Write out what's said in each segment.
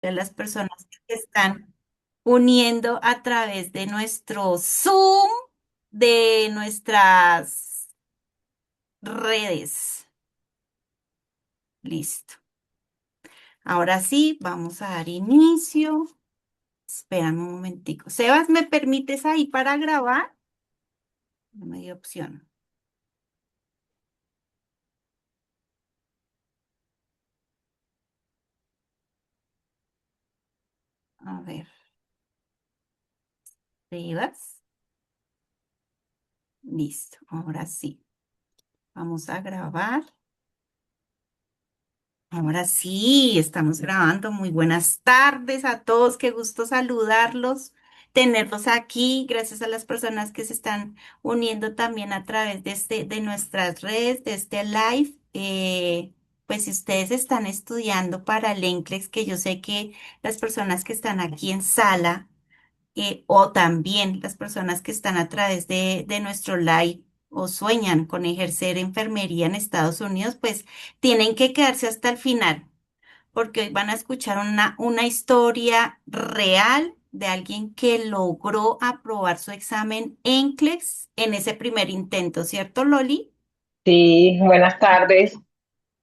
de las personas que se están uniendo a través de nuestro Zoom, de nuestras redes. Listo. Ahora sí, vamos a dar inicio. Espérame un momentico. Sebas, ¿me permites ahí para grabar? No me dio opción. A ver, Sebas. Listo. Ahora sí. Vamos a grabar. Ahora sí, estamos grabando. Muy buenas tardes a todos. Qué gusto saludarlos, tenerlos aquí. Gracias a las personas que se están uniendo también a través de nuestras redes, de este live. Pues si ustedes están estudiando para el NCLEX, que yo sé que las personas que están aquí en sala o también las personas que están a través de nuestro live o sueñan con ejercer enfermería en Estados Unidos, pues tienen que quedarse hasta el final, porque hoy van a escuchar una historia real de alguien que logró aprobar su examen NCLEX en ese primer intento, ¿cierto, Loli? Sí, buenas tardes.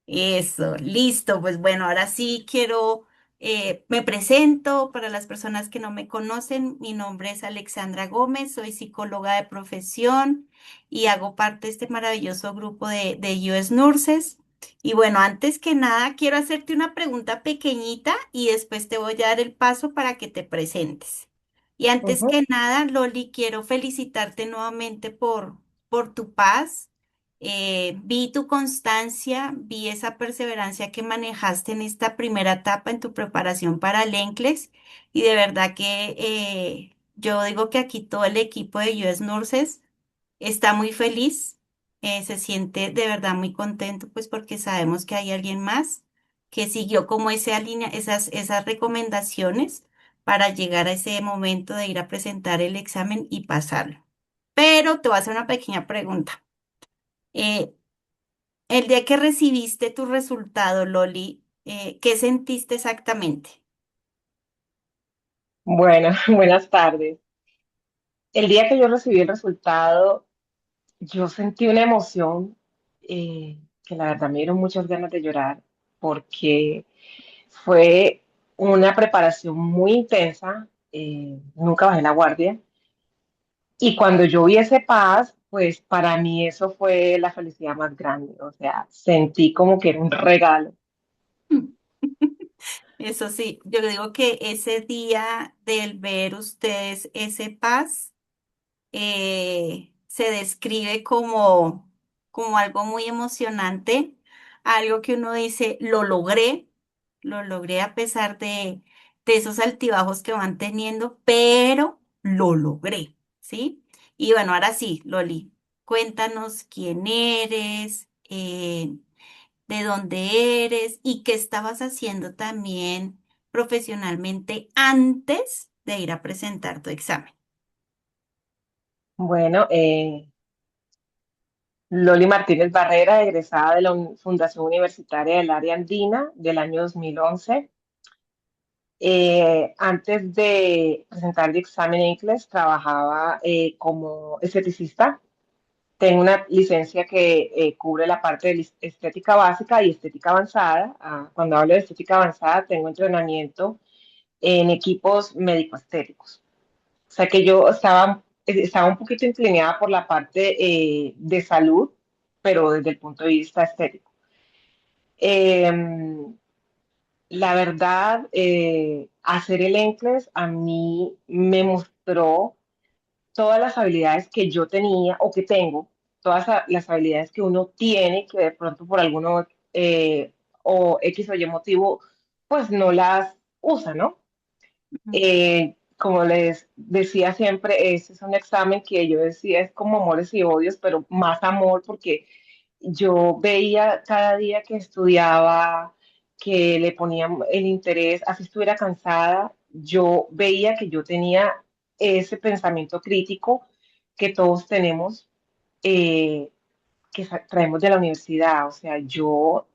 Eso, listo. Pues bueno, ahora sí me presento para las personas que no me conocen. Mi nombre es Alexandra Gómez, soy psicóloga de profesión y hago parte de este maravilloso grupo de US Nurses. Y bueno, antes que nada, quiero hacerte una pregunta pequeñita y después te voy a dar el paso para que te presentes. Y antes Ujú. que nada, Loli, quiero felicitarte nuevamente por tu paz. Vi tu constancia, vi esa perseverancia que manejaste en esta primera etapa en tu preparación para el NCLEX y de verdad que yo digo que aquí todo el equipo de US Nurses está muy feliz, se siente de verdad muy contento pues porque sabemos que hay alguien más que siguió como esas recomendaciones para llegar a ese momento de ir a presentar el examen y pasarlo. Pero te voy a hacer una pequeña pregunta. Eh, el día que recibiste tu resultado, Loli, ¿qué sentiste exactamente? Bueno, buenas tardes. El día que yo recibí el resultado, yo sentí una emoción que la verdad me dieron muchas ganas de llorar porque fue una preparación muy intensa, nunca bajé la guardia y cuando yo vi ese paz, pues para mí eso fue la felicidad más grande, o sea, sentí como que era un regalo. Eso sí, yo digo que ese día del ver ustedes ese paz se describe como algo muy emocionante, algo que uno dice, lo logré a pesar de esos altibajos que van teniendo, pero lo logré, ¿sí? Y bueno, ahora sí, Loli, cuéntanos quién eres, de dónde eres y qué estabas haciendo también profesionalmente antes de ir a presentar tu examen. Bueno, Loli Martínez Barrera, egresada de la Fundación Universitaria del Área Andina del año 2011. Antes de presentar el examen ICLES, trabajaba como esteticista. Tengo una licencia que cubre la parte de estética básica y estética avanzada. Cuando hablo de estética avanzada, tengo entrenamiento en equipos médico-estéticos. O sea que yo estaba un poquito inclinada por la parte de salud, pero desde el punto de vista estético. Em, la verdad, hacer el NCLEX a mí me mostró todas las habilidades que yo tenía o que tengo, todas las habilidades que uno tiene que de pronto por alguno o X o Y motivo, pues no las usa, ¿no? Como les decía siempre, ese es un examen que yo decía es como amores y odios, pero más amor porque yo veía cada día que estudiaba, que le ponía el interés, así estuviera cansada, yo veía que yo tenía ese pensamiento crítico que todos tenemos, que traemos de la universidad. O sea, yo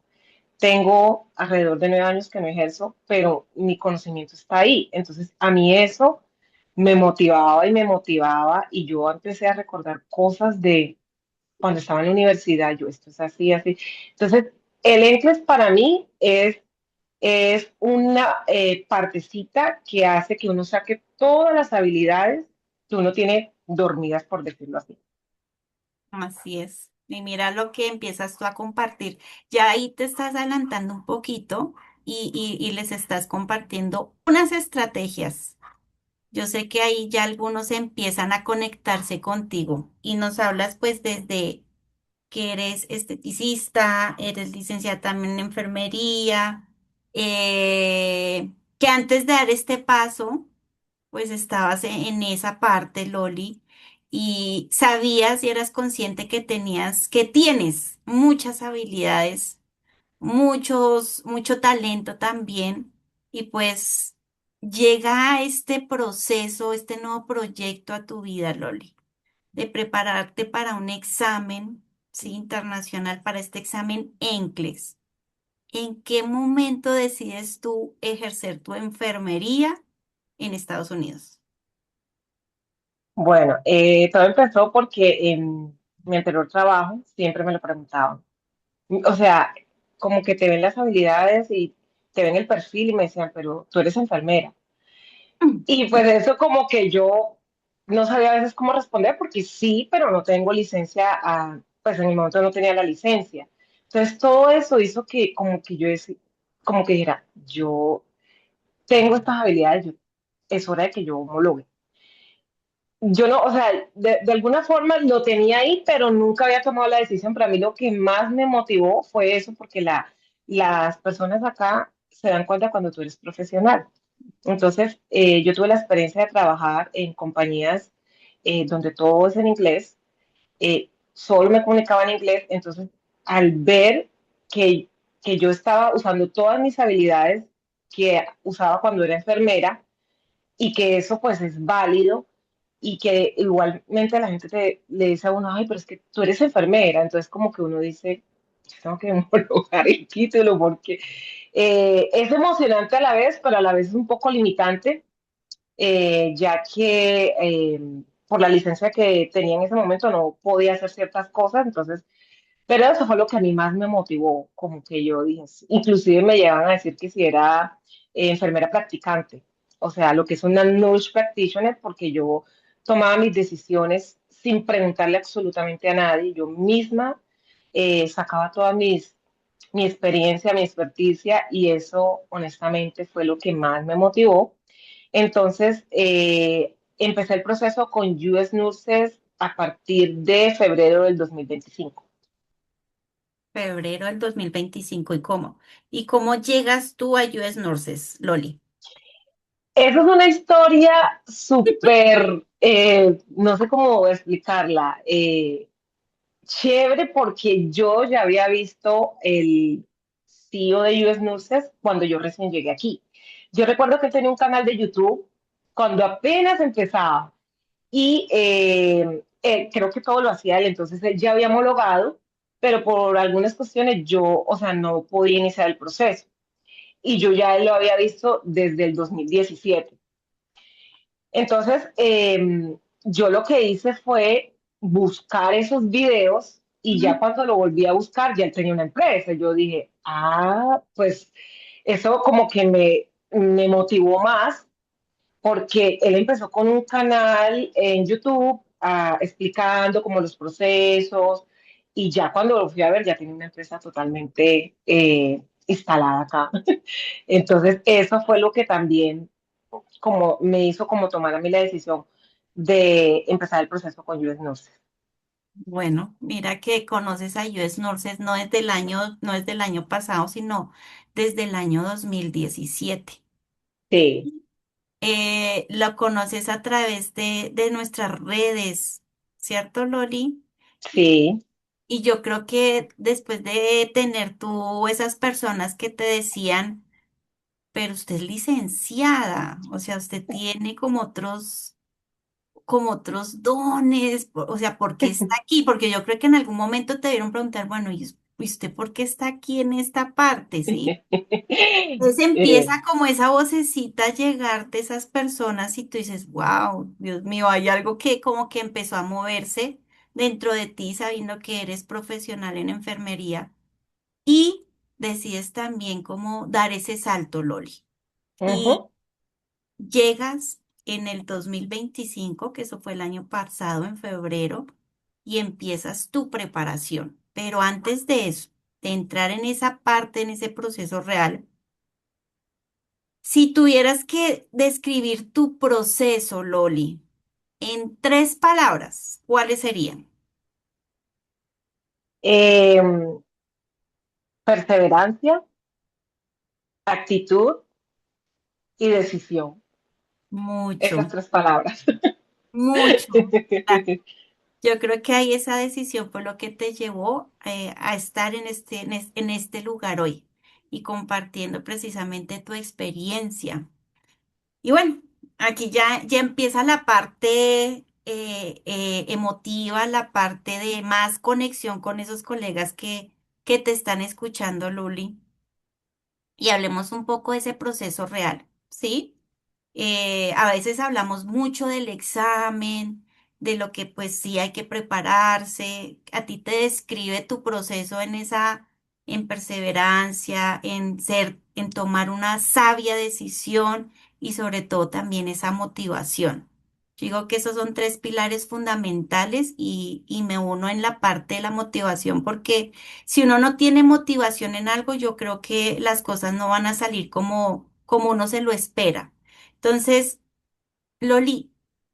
tengo alrededor de 9 años que no ejerzo, pero mi conocimiento está ahí. Entonces, a mí eso me motivaba y yo empecé a recordar cosas de cuando estaba en la universidad, yo esto es así, así. Entonces, el inglés para mí es una partecita que hace que uno saque todas las habilidades que uno tiene dormidas, por decirlo así. Así es. Y mira lo que empiezas tú a compartir. Ya ahí te estás adelantando un poquito y les estás compartiendo unas estrategias. Yo sé que ahí ya algunos empiezan a conectarse contigo y nos hablas pues desde que eres esteticista, eres licenciada también en enfermería, que antes de dar este paso, pues estabas en esa parte, Loli, y sabías y eras consciente que que tienes muchas habilidades, mucho talento también, y pues llega este proceso, este nuevo proyecto a tu vida, Loli, de prepararte para un examen, sí, internacional, para este examen ENCLEX. ¿En qué momento decides tú ejercer tu enfermería en Estados Unidos? Bueno, todo empezó porque en mi anterior trabajo siempre me lo preguntaban. O sea, como que te ven las habilidades y te ven el perfil y me decían, pero tú eres enfermera. Y pues eso como que yo no sabía a veces cómo responder porque sí, pero no tengo licencia, pues en el momento no tenía la licencia. Entonces todo eso hizo que como que como que dijera, yo tengo estas habilidades, es hora de que yo homologue. Yo no, o sea, de alguna forma lo tenía ahí, pero nunca había tomado la decisión. Para mí lo que más me motivó fue eso, porque las personas acá se dan cuenta cuando tú eres profesional. Entonces, yo tuve la experiencia de trabajar en compañías donde todo es en inglés, solo me comunicaba en inglés, entonces al ver que, que yo estaba usando todas mis habilidades que usaba cuando era enfermera y que eso pues es válido y que igualmente la gente le dice a uno, ay, pero es que tú eres enfermera, entonces como que uno dice, yo tengo que homologar el título porque es emocionante a la vez, pero a la vez es un poco limitante ya que por la licencia que tenía en ese momento no podía hacer ciertas cosas, entonces, pero eso fue lo que a mí más me motivó, como que yo dije, sí. Inclusive me llevan a decir que si era enfermera practicante, o sea, lo que es una nurse practitioner, porque yo tomaba mis decisiones sin preguntarle absolutamente a nadie, yo misma sacaba mi experiencia, mi experticia, y eso honestamente fue lo que más me motivó. Entonces, empecé el proceso con US Nurses a partir de febrero del 2025. Febrero del 2025. ¿Y cómo? ¿Y cómo llegas tú a US Nurses, Loli? Esa es una historia súper, no sé cómo explicarla, chévere porque yo ya había visto el CEO de US Nurses cuando yo recién llegué aquí. Yo recuerdo que tenía un canal de YouTube cuando apenas empezaba. Y creo que todo lo hacía él, entonces él ya había homologado, pero por algunas cuestiones yo, o sea, no podía iniciar el proceso. Y yo ya lo había visto desde el 2017. Entonces, yo lo que hice fue buscar esos videos y ya Ujú. cuando lo volví a buscar, ya él tenía una empresa. Yo dije, pues eso como que me motivó más porque él empezó con un canal en YouTube explicando como los procesos y ya cuando lo fui a ver ya tenía una empresa totalmente instalada acá. Entonces eso fue lo que también como me hizo como tomar a mí la decisión de empezar el proceso con US Nurses. Bueno, mira que conoces a US Nurses no es del año pasado, sino desde el año 2017. Sí, Lo conoces a través de nuestras redes, ¿cierto, Loli? sí, Y yo creo que después de tener tú esas personas que te decían, pero usted es licenciada, o sea, usted tiene como otros dones, o sea, ¿por qué está aquí? Porque yo creo que en algún momento te dieron preguntar, bueno, ¿y ¿usted por qué está aquí en esta parte, sí? Entonces Eh, empieza como esa vocecita a llegar de esas personas y tú dices, wow, Dios mío, hay algo que como que empezó a moverse dentro de ti sabiendo que eres profesional en enfermería y decides también como dar ese salto, Loli. Y ujú. llegas en el 2025, que eso fue el año pasado, en febrero, y empiezas tu preparación. Pero antes de eso, de entrar en esa parte, en ese proceso real, si tuvieras que describir tu proceso, Loli, en tres palabras, ¿cuáles serían? Eh, Perseverancia, actitud y decisión. Esas Mucho, tres palabras. mucho. Yo creo que ahí esa decisión fue lo que te llevó a estar en este lugar hoy y compartiendo precisamente tu experiencia. Y bueno, aquí ya empieza la parte emotiva, la parte de más conexión con esos colegas que te están escuchando, Luli, y hablemos un poco de ese proceso real, ¿sí? A veces hablamos mucho del examen, de lo que pues sí hay que prepararse. A ti te describe tu proceso en perseverancia, en tomar una sabia decisión y sobre todo también esa motivación. Yo digo que esos son tres pilares fundamentales y me uno en la parte de la motivación porque si uno no tiene motivación en algo, yo creo que las cosas no van a salir como uno se lo espera. Entonces, Loli,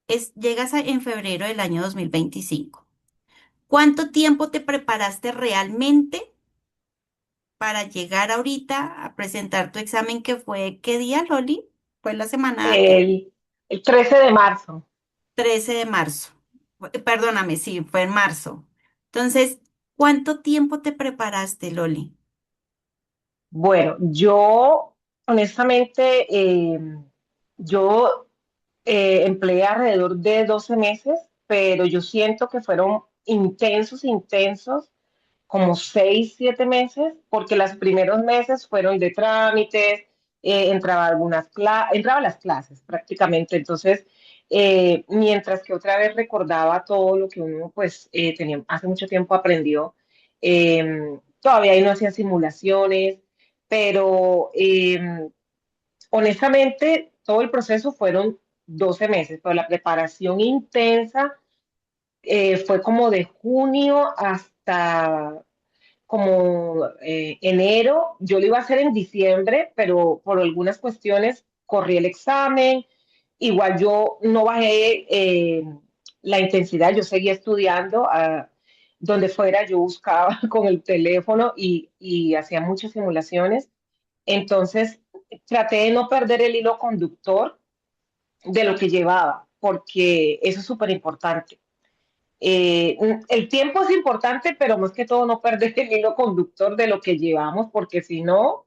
en febrero del año 2025. ¿Cuánto tiempo te preparaste realmente para llegar ahorita a presentar tu examen que fue, ¿qué día, Loli? ¿Fue la semana qué? El 13 de marzo. 13 de marzo. Perdóname, sí, fue en marzo. Entonces, ¿cuánto tiempo te preparaste, Loli? Bueno, yo honestamente, yo empleé alrededor de 12 meses, pero yo siento que fueron intensos, intensos, como 6, 7 meses, porque los primeros meses fueron de trámites, entraba a las clases prácticamente. Entonces, mientras que otra vez recordaba todo lo que uno pues tenía, hace mucho tiempo aprendió, todavía ahí no hacía simulaciones, pero honestamente todo el proceso fueron 12 meses, pero la preparación intensa fue como de junio hasta como enero. Yo lo iba a hacer en diciembre, pero por algunas cuestiones corrí el examen. Igual yo no bajé la intensidad, yo seguía estudiando. Donde fuera, yo buscaba con el teléfono y hacía muchas simulaciones. Entonces, traté de no perder el hilo conductor de lo que llevaba, porque eso es súper importante. El tiempo es importante, pero más que todo no perder el hilo conductor de lo que llevamos, porque si no,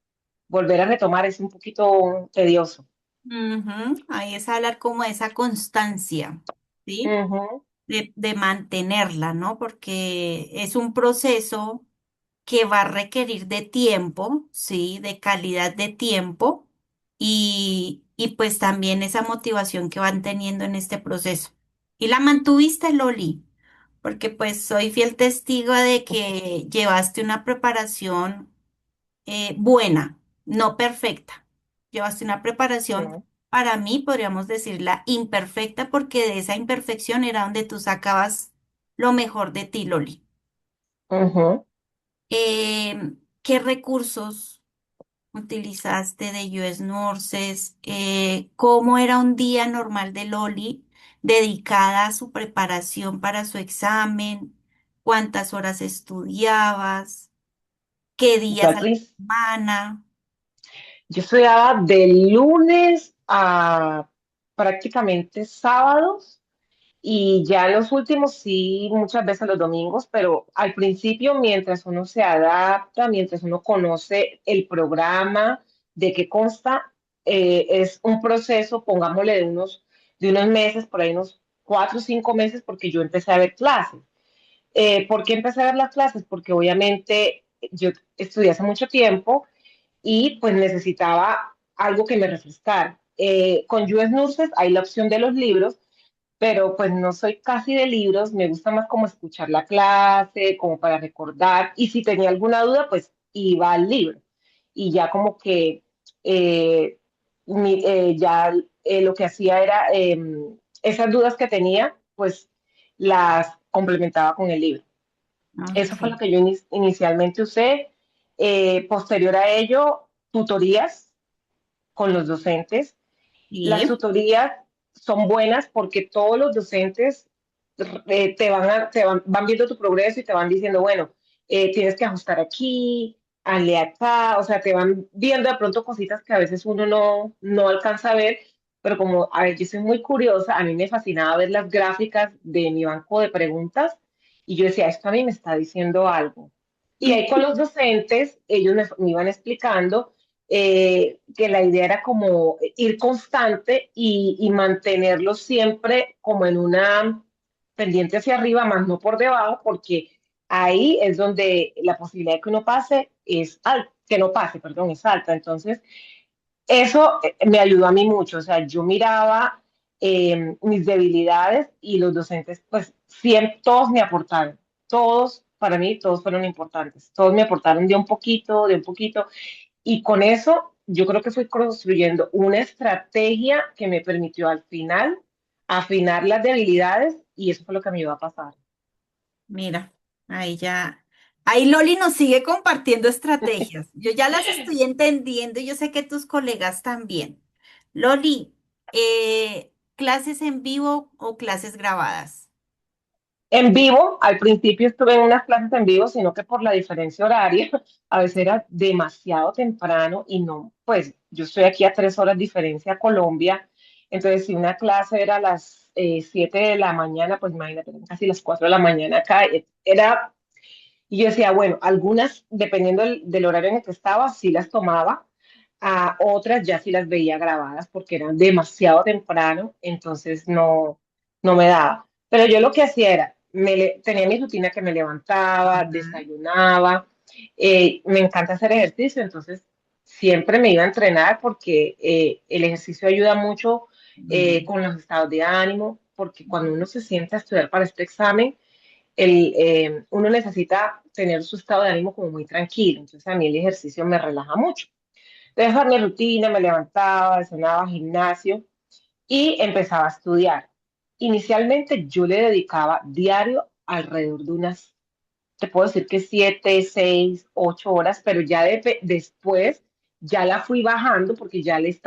volver a retomar es un poquito tedioso. Ujú. Ahí es hablar como de esa constancia, ¿sí? Ujú. De mantenerla, ¿no? Porque es un proceso que va a requerir de tiempo, ¿sí? De calidad de tiempo y pues también esa motivación que van teniendo en este proceso. Y la mantuviste, Loli, porque pues soy fiel testigo de que llevaste una preparación buena, no perfecta. Llevaste una preparación, Sí. para mí podríamos decirla imperfecta, porque de esa imperfección era donde tú sacabas lo mejor de ti, Loli. Ujú. ¿Qué recursos utilizaste de US Nurses? ¿Cómo era un día normal de Loli dedicada a su preparación para su examen? ¿Cuántas horas estudiabas? ¿Qué Yo, días a la semana? yo estudiaba de lunes a prácticamente sábados. Y ya los últimos sí, muchas veces los domingos, pero al principio, mientras uno se adapta, mientras uno conoce el programa, de qué consta, es un proceso, pongámosle, de unos meses, por ahí unos 4 o 5 meses, porque yo empecé a ver clases. ¿Por qué empecé a ver las clases? Porque obviamente yo estudié hace mucho tiempo y pues necesitaba algo que me refrescara. Con US Nurses hay la opción de los libros, pero pues no soy casi de libros, me gusta más como escuchar la clase, como para recordar, y si tenía alguna duda, pues iba al libro. Y ya como que eh, ya lo que hacía era esas dudas que tenía, pues las complementaba con el libro. Eso fue lo Ok. que yo inicialmente usé. Posterior a ello, tutorías con los docentes. Las Sí. tutorías son buenas porque todos los docentes van viendo tu progreso y te van diciendo, bueno, tienes que ajustar aquí, hazle acá, o sea, te van viendo de pronto cositas que a veces uno no alcanza a ver, pero como, a ver, yo soy muy curiosa, a mí me fascinaba ver las gráficas de mi banco de preguntas y yo decía, esto a mí me está diciendo algo. Y ahí con los docentes, ellos me iban explicando que la idea era como ir constante y mantenerlo siempre como en una pendiente hacia arriba, más no por debajo, porque ahí es donde la posibilidad de que uno pase es alta, que no pase, perdón, es alta. Entonces, eso me ayudó a mí mucho, o sea, yo miraba mis debilidades y los docentes, pues, siempre, todos me aportaron, todos, para mí, todos fueron importantes, todos me aportaron de un poquito, y con eso yo creo que fui construyendo una estrategia que me permitió al final afinar las debilidades y eso fue lo que me iba a pasar. Mira, ahí ya, ahí Loli nos sigue compartiendo estrategias. Yo ya las estoy entendiendo y yo sé que tus colegas también. Loli, ¿clases en vivo o clases grabadas? En vivo, al principio estuve en unas clases en vivo, sino que por la diferencia horaria, a veces era demasiado temprano y no, pues yo estoy aquí a 3 horas diferencia a Colombia, entonces si una clase era a las 7 de la mañana, pues imagínate, eran casi las 4 de la mañana acá, era. Y yo decía, bueno, algunas, dependiendo del horario en el que estaba, sí las tomaba, a otras ya sí las veía grabadas porque eran demasiado temprano, entonces no me daba. Pero yo lo que hacía era, tenía mi rutina que me levantaba, Ujú. desayunaba, me encanta hacer ejercicio, entonces siempre me iba a entrenar porque el ejercicio ayuda mucho Mm. con los estados de ánimo, porque cuando uno se sienta a estudiar para este examen, uno necesita tener su estado de ánimo como muy tranquilo. Entonces a mí el ejercicio me relaja mucho. Dejar mi rutina, me levantaba, desayunaba, gimnasio y empezaba a estudiar. Inicialmente yo le dedicaba diario alrededor de unas, te puedo decir que 7, 6, 8 horas, pero ya después ya la fui bajando porque ya le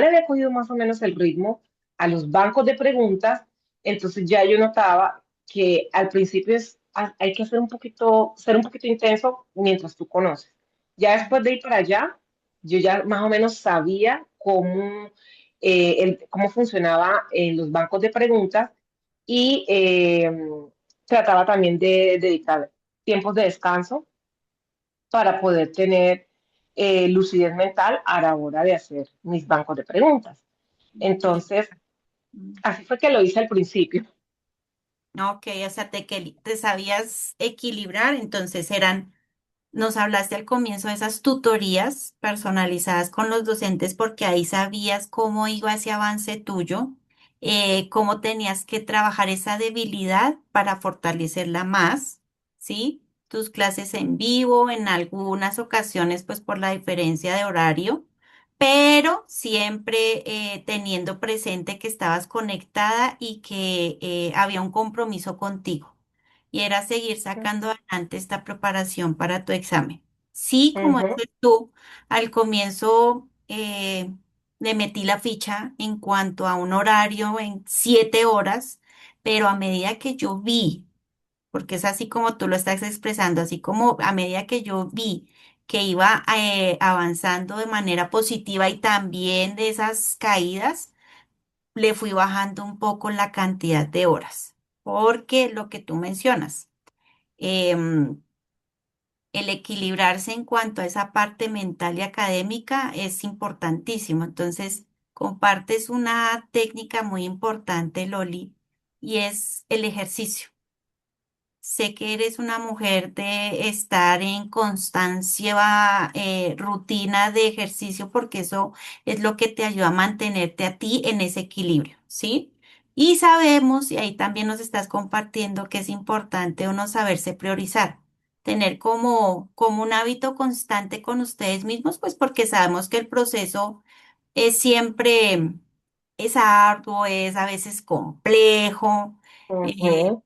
había cogido más o menos el ritmo a los bancos de preguntas, entonces ya yo notaba que al principio hay que ser un poquito intenso mientras tú conoces. Ya después de ir para allá, yo ya más o menos sabía cómo funcionaba los bancos de preguntas y trataba también de dedicar tiempos de descanso para poder tener lucidez mental a la hora de hacer mis bancos de preguntas. Ok. Entonces, así fue que lo hice al principio. Ok, o sea, te sabías equilibrar, entonces nos hablaste al comienzo de esas tutorías personalizadas con los docentes porque ahí sabías cómo iba ese avance tuyo, cómo tenías que trabajar esa debilidad para fortalecerla más, ¿sí? Tus clases en vivo, en algunas ocasiones, pues por la diferencia de horario, pero siempre teniendo presente que estabas conectada y que había un compromiso contigo y era seguir sacando adelante esta preparación para tu examen. Sí, como Ujú, dices tú, al comienzo le metí la ficha en cuanto a un horario en 7 horas, pero a medida que yo vi, porque es así como tú lo estás expresando, así como a medida que yo vi que iba avanzando de manera positiva y también de esas caídas, le fui bajando un poco la cantidad de horas, porque lo que tú mencionas em, el equilibrarse en cuanto a esa parte mental y académica es importantísimo. Entonces, compartes una técnica muy importante, Loli, y es el ejercicio. Sé que eres una mujer de estar en constancia, rutina de ejercicio, porque eso es lo que te ayuda a mantenerte a ti en ese equilibrio, ¿sí? Y sabemos, y ahí también nos estás compartiendo que es importante uno saberse priorizar, tener como un hábito constante con ustedes mismos, pues porque sabemos que el proceso es siempre, es arduo, es a veces complejo. eh, Ujú,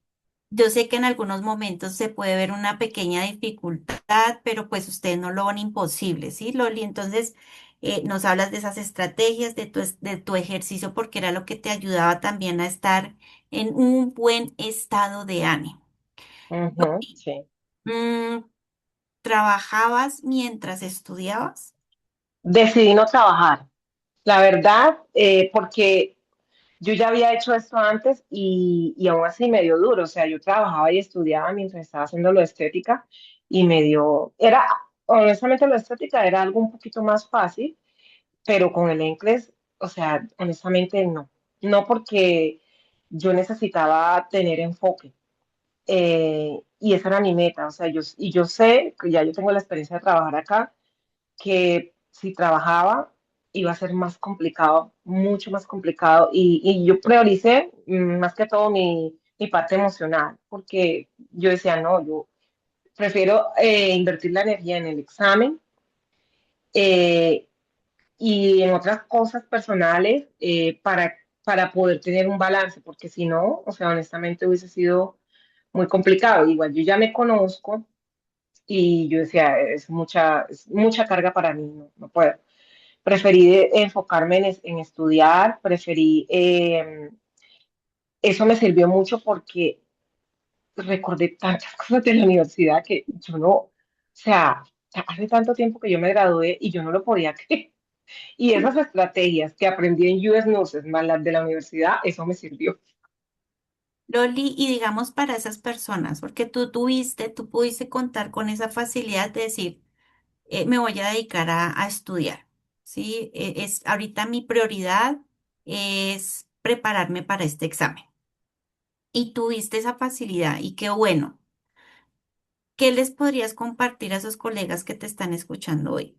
yo sé que en algunos momentos se puede ver una pequeña dificultad, pero pues ustedes no lo ven imposible, ¿sí, Loli? Entonces, nos hablas de esas estrategias, de tu ejercicio, porque era lo que te ayudaba también a estar en un buen estado de ánimo. ujú, Loli, sí. mm, ¿trabajabas mientras estudiabas? Decidí no trabajar, la verdad, porque yo ya había hecho esto antes y aún así me dio duro. O sea, yo trabajaba y estudiaba mientras estaba haciendo lo de estética y me dio, era, honestamente lo de estética era algo un poquito más fácil, pero con el inglés, o sea, honestamente no. No porque yo necesitaba tener enfoque. Y esa era mi meta. O sea, yo sé que ya yo tengo la experiencia de trabajar acá, que si trabajaba iba a ser más complicado, mucho más complicado. Y yo prioricé más que todo mi parte emocional, porque yo decía, no, yo prefiero invertir la energía en el examen eh, y en otras cosas personales para poder tener un balance, porque si no, o sea, honestamente hubiese sido muy complicado. Igual yo ya me conozco y yo decía, es mucha carga para mí, no, no puedo. Preferí enfocarme en estudiar, eso me sirvió mucho porque recordé tantas cosas de la universidad que yo no, o sea, hace tanto tiempo que yo me gradué y yo no lo podía creer. Y esas estrategias que aprendí en US Nurses más las de la universidad, eso me sirvió. Loli, y digamos para esas personas, porque tú pudiste contar con esa facilidad de decir, me voy a dedicar a estudiar, ¿sí? Ahorita mi prioridad es prepararme para este examen. Y tuviste esa facilidad y qué bueno. ¿Qué les podrías compartir a esos colegas que te están escuchando hoy?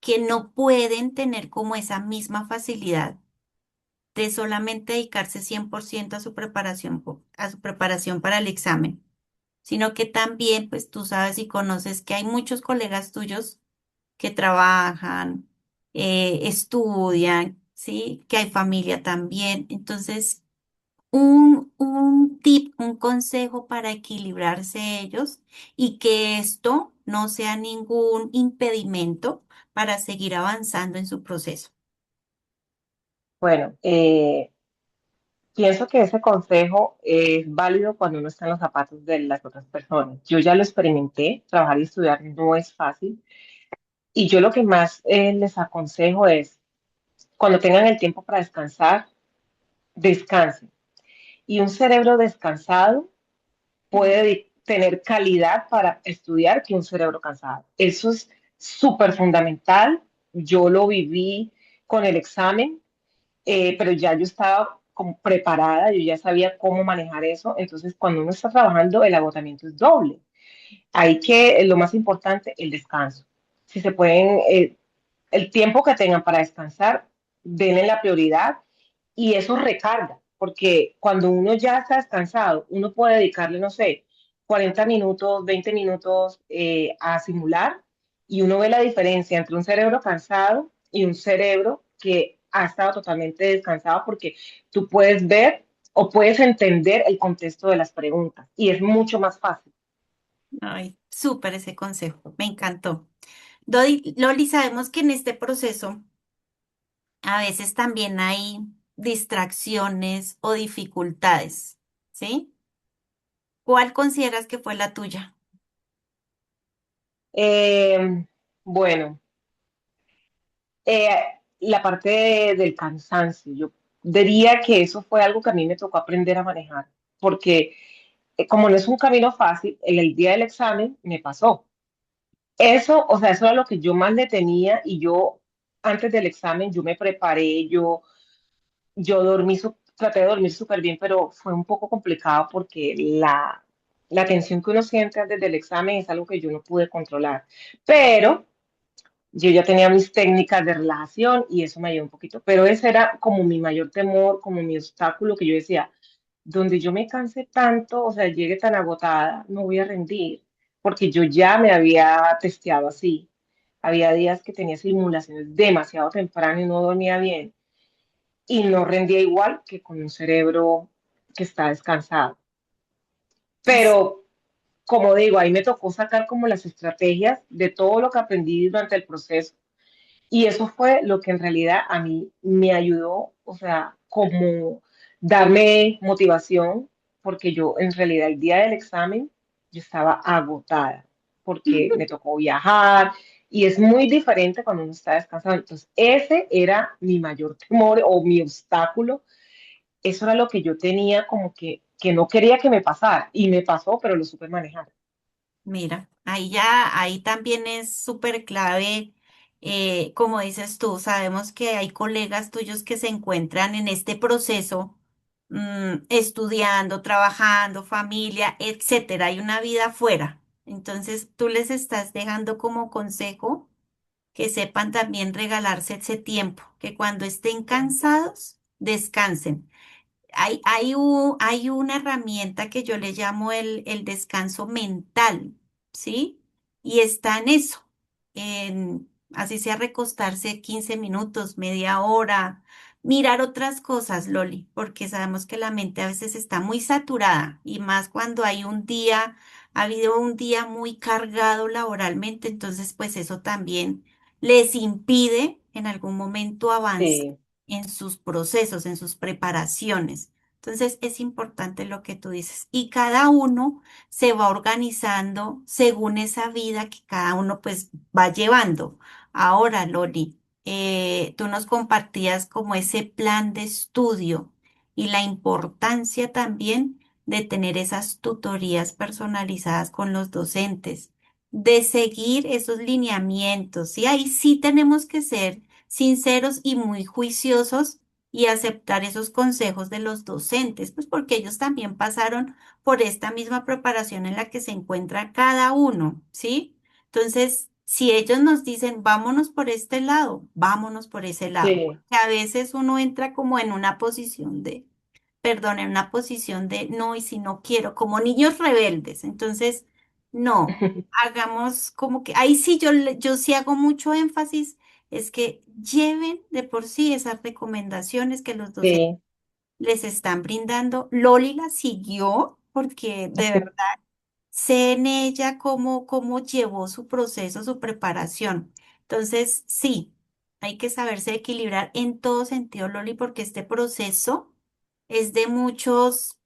Que no pueden tener como esa misma facilidad de solamente dedicarse 100% a su preparación, a su preparación para el examen, sino que también, pues tú sabes y conoces que hay muchos colegas tuyos que trabajan, estudian, ¿sí? Que hay familia también. Entonces, un tip, un consejo para equilibrarse ellos y que esto no sea ningún impedimento para seguir avanzando en su proceso. Bueno, pienso que ese consejo es válido cuando uno está en los zapatos de las otras personas. Yo ya lo experimenté, trabajar y estudiar no es fácil. Y yo lo que más les aconsejo es, cuando tengan el tiempo para descansar, descansen. Y un cerebro descansado puede tener calidad para estudiar que un cerebro cansado. Eso es súper fundamental. Yo lo viví con el examen, pero ya yo estaba como preparada, yo ya sabía cómo manejar eso. Entonces, cuando uno está trabajando, el agotamiento es doble. Hay que, lo más importante, el descanso. Si se pueden, el tiempo que tengan para descansar, denle la prioridad y eso recarga, porque cuando uno ya está descansado, uno puede dedicarle, no sé, 40 minutos, 20 minutos a simular y uno ve la diferencia entre un cerebro cansado y un cerebro que ha estado totalmente descansado porque tú puedes ver o puedes entender el contexto de las preguntas y es mucho más fácil. Ay, súper ese consejo, me encantó. Loli, sabemos que en este proceso a veces también hay distracciones o dificultades, ¿sí? ¿Cuál consideras que fue la tuya? Bueno, eh, la parte del cansancio, yo diría que eso fue algo que a mí me tocó aprender a manejar, porque como no es un camino fácil, en el día del examen me pasó. Eso, o sea, eso era lo que yo más le tenía y yo antes del examen yo me preparé, yo dormí, traté de dormir súper bien, pero fue un poco complicado porque la tensión que uno siente antes del examen es algo que yo no pude controlar. Pero yo ya tenía mis técnicas de relajación y eso me ayudó un poquito. Pero ese era como mi mayor temor, como mi obstáculo que yo decía, donde yo me canse tanto, o sea, llegue tan agotada, no voy a rendir, porque yo ya me había testeado así. Había días que tenía simulaciones demasiado temprano y no dormía bien y no rendía igual que con un cerebro que está descansado. Es, Pero, como digo, ahí me tocó sacar como las estrategias de todo lo que aprendí durante el proceso y eso fue lo que en realidad a mí me ayudó, o sea, como darme motivación, porque yo en realidad el día del examen yo estaba agotada, porque me tocó viajar y es muy diferente cuando uno está descansando. Entonces, ese era mi mayor temor o mi obstáculo. Eso era lo que yo tenía como que no quería que me pasara y me pasó, pero lo supe manejar. Mira, ahí ya, ahí también es súper clave, como dices tú, sabemos que hay colegas tuyos que se encuentran en este proceso, estudiando, trabajando, familia, etcétera, hay una vida afuera. Entonces, tú les estás dejando como consejo que sepan también regalarse ese tiempo, que cuando estén cansados, descansen. Hay una herramienta que yo le llamo el descanso mental, ¿sí? Y está en eso, así sea recostarse 15 minutos, media hora, mirar otras cosas, Loli, porque sabemos que la mente a veces está muy saturada y más cuando ha habido un día muy cargado laboralmente, entonces pues eso también les impide en algún momento avanzar Sí, en sus procesos, en sus preparaciones. Entonces es importante lo que tú dices. Y cada uno se va organizando según esa vida que cada uno pues va llevando. Ahora, Loli, tú nos compartías como ese plan de estudio y la importancia también de tener esas tutorías personalizadas con los docentes, de seguir esos lineamientos. Y ahí sí tenemos que ser sinceros y muy juiciosos y aceptar esos consejos de los docentes, pues porque ellos también pasaron por esta misma preparación en la que se encuentra cada uno, ¿sí? Entonces, si ellos nos dicen, vámonos por este lado, vámonos por ese lado, sí, porque a veces uno entra como en una posición de, perdón, en una posición de no, y si no quiero, como niños rebeldes. Entonces, no, hagamos como que, ahí sí yo sí hago mucho énfasis, es que lleven de por sí esas recomendaciones que los docentes sí, les están brindando. Loli la siguió porque de verdad sé en ella cómo llevó su proceso, su preparación. Entonces, sí, hay que saberse equilibrar en todo sentido, Loli, porque este proceso es de muchos,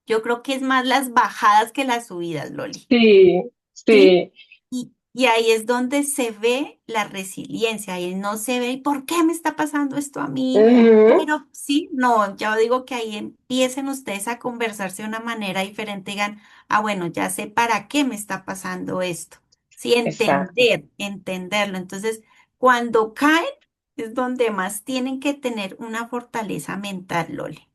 yo creo que es más las bajadas que las subidas, Loli. sí, ¿Sí? sí. Y ahí es donde se ve la resiliencia, ahí no se ve, ¿y por qué me está pasando esto a mí? Ujú, Pero sí, no, yo digo que ahí empiecen ustedes a conversarse de una manera diferente, digan, ah, bueno, ya sé para qué me está pasando esto. Sí, exacto. entenderlo. Entonces, cuando caen, es donde más tienen que tener una fortaleza mental, Loli,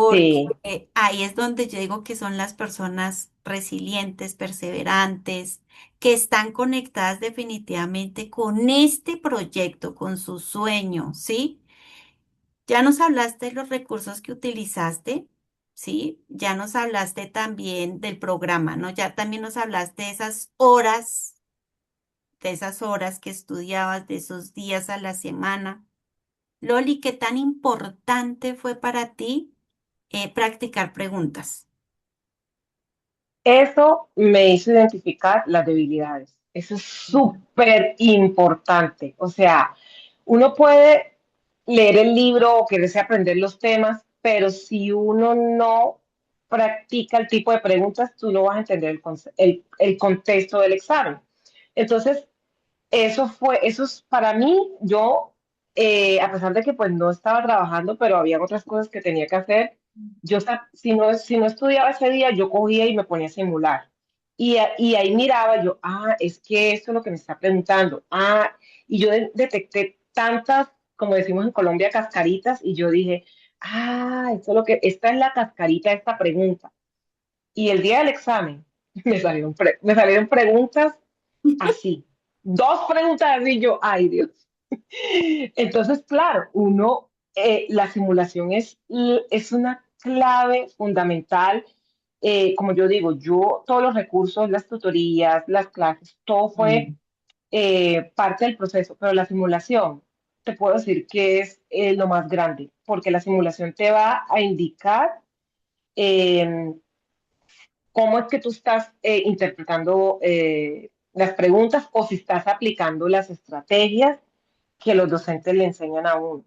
Sí, porque ahí es donde yo digo que son las personas resilientes, perseverantes, que están conectadas definitivamente con este proyecto, con su sueño, ¿sí? Ya nos hablaste de los recursos que utilizaste, ¿sí? Ya nos hablaste también del programa, ¿no? Ya también nos hablaste de esas horas que estudiabas, de esos días a la semana. Loli, ¿qué tan importante fue para ti practicar preguntas? eso me hizo identificar las debilidades. Eso es Ujú. súper importante. O sea, uno puede leer el libro o quererse aprender los temas, pero si uno no practica el tipo de preguntas, tú no vas a entender el contexto del examen. Entonces, eso es para mí, yo, a pesar de que pues no estaba trabajando, pero había otras cosas que tenía que hacer, si no estudiaba ese día, yo cogía y me ponía a simular. Y ahí miraba yo, ah, es que esto es lo que me está preguntando. Ah, y yo detecté tantas, como decimos en Colombia, cascaritas, y yo dije, ah, esto es lo que, esta es la cascarita de esta pregunta. Y el día del examen me salieron preguntas así, dos preguntas así, yo, ay Dios. Entonces, claro, la simulación es una clave fundamental. Como yo digo, yo todos los recursos, las tutorías, las clases, todo fue Mm. parte del proceso, pero la simulación, te puedo decir que es lo más grande, porque la simulación te va a indicar eh, cómo es que tú estás interpretando las preguntas o si estás aplicando las estrategias que los docentes le enseñan a uno.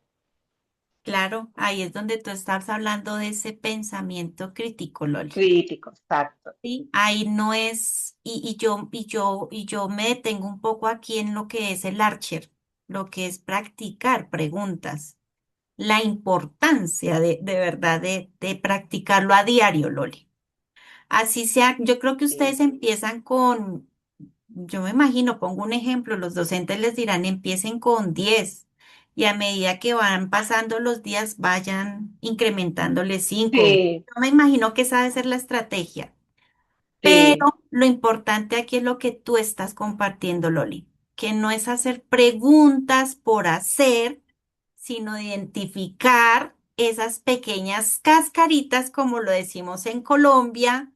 Claro, ahí es donde tú estás hablando de ese pensamiento crítico, Loli. Crítico, exacto. Sí, ahí no es, y yo me detengo un poco aquí en lo que es el Archer, lo que es practicar preguntas, la importancia de verdad de practicarlo a diario, Loli. Así sea, yo creo que Sí, ustedes empiezan con, yo me imagino, pongo un ejemplo, los docentes les dirán empiecen con 10 y a medida que van pasando los días vayan incrementándole 5. sí, Yo me imagino que esa debe ser la estrategia. sí. Pero lo importante aquí es lo que tú estás compartiendo, Loli, que no es hacer preguntas por hacer, sino identificar esas pequeñas cascaritas, como lo decimos en Colombia,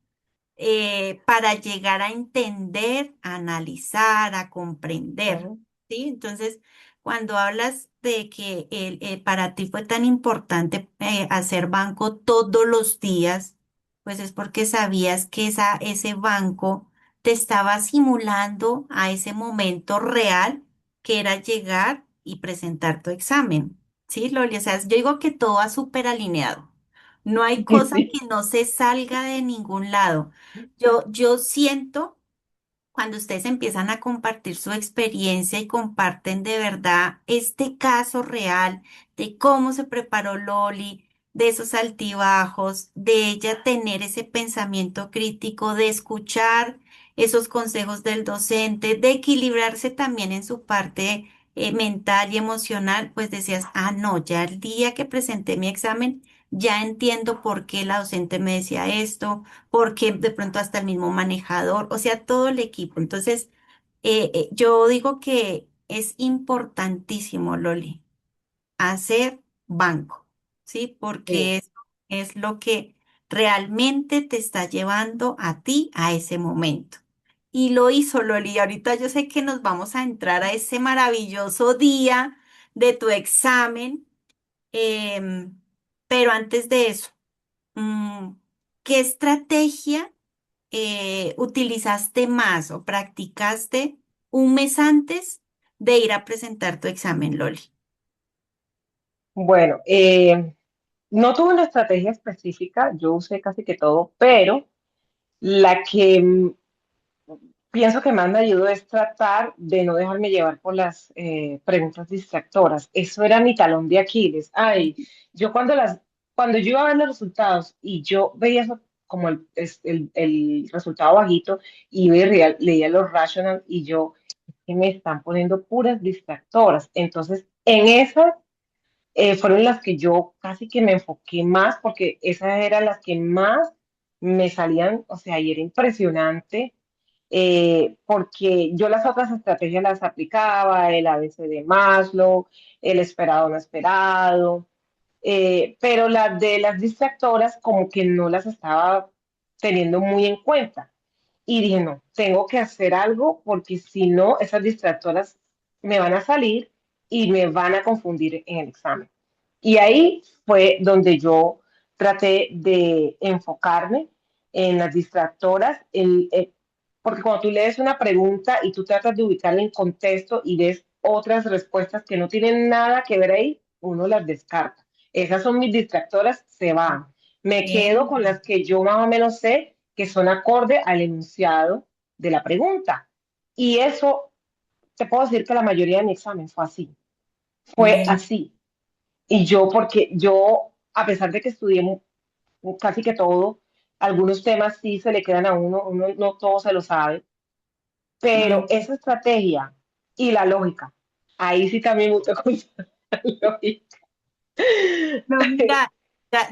para llegar a entender, a analizar, a comprender, Ujú. ¿sí? Entonces, cuando hablas de que para ti fue tan importante hacer banco todos los días, pues es porque sabías que ese banco te estaba simulando a ese momento real que era llegar y presentar tu examen, ¿sí, Loli? O sea, yo digo que todo va súper alineado. No hay cosa Sí. que no se salga de ningún lado. Yo siento cuando ustedes empiezan a compartir su experiencia y comparten de verdad este caso real de cómo se preparó Loli, de esos altibajos, de ella tener ese pensamiento crítico, de escuchar esos consejos del docente, de equilibrarse también en su parte mental y emocional, pues decías, ah, no, ya el día que presenté mi examen, ya entiendo por qué la docente me decía esto porque de pronto hasta el mismo manejador, o sea, todo el equipo. Entonces, yo digo que es importantísimo, Loli, hacer banco, ¿sí? Sí. Porque es lo que realmente te está llevando a ti a ese momento. Y lo hizo, Loli. Y ahorita yo sé que nos vamos a entrar a ese maravilloso día de tu examen, em, pero antes de eso, mm, ¿qué estrategia utilizaste más o practicaste un mes antes de ir a presentar tu examen, Loli? Bueno, no tuve una estrategia específica, yo usé casi que todo, pero la que pienso que más me ayudó es tratar de no dejarme llevar por las preguntas distractoras. Eso era mi talón de Aquiles. Ay, yo cuando yo iba a ver los resultados y yo veía eso como el resultado bajito y leía los rational y yo, que me están poniendo puras distractoras. Entonces, en esas fueron las que yo casi que me enfoqué más porque esas eran las que más me salían, o sea, y era impresionante porque yo las otras estrategias las aplicaba, el ABC de Maslow, el esperado no esperado, pero las de las distractoras como que no las estaba teniendo muy en cuenta. Y dije, no, tengo que hacer algo porque si no, esas distractoras me van a salir y me van a confundir en el examen. Y ahí fue donde yo traté de enfocarme en las distractoras, porque cuando tú lees una pregunta y tú tratas de ubicarla en contexto y ves otras respuestas que no tienen nada que ver ahí, uno las descarta. Esas son mis distractoras, se van. Me quedo Bien, con las que yo más o menos sé que son acorde al enunciado de la pregunta. Y eso, te puedo decir que la mayoría de mi examen fue así. Fue bien, así. Y yo, porque yo, a pesar de que estudié casi que todo, algunos temas sí se le quedan a uno no todo se lo sabe, pero mm. esa estrategia y la lógica, ahí sí también mucho con la lógica. No, mira,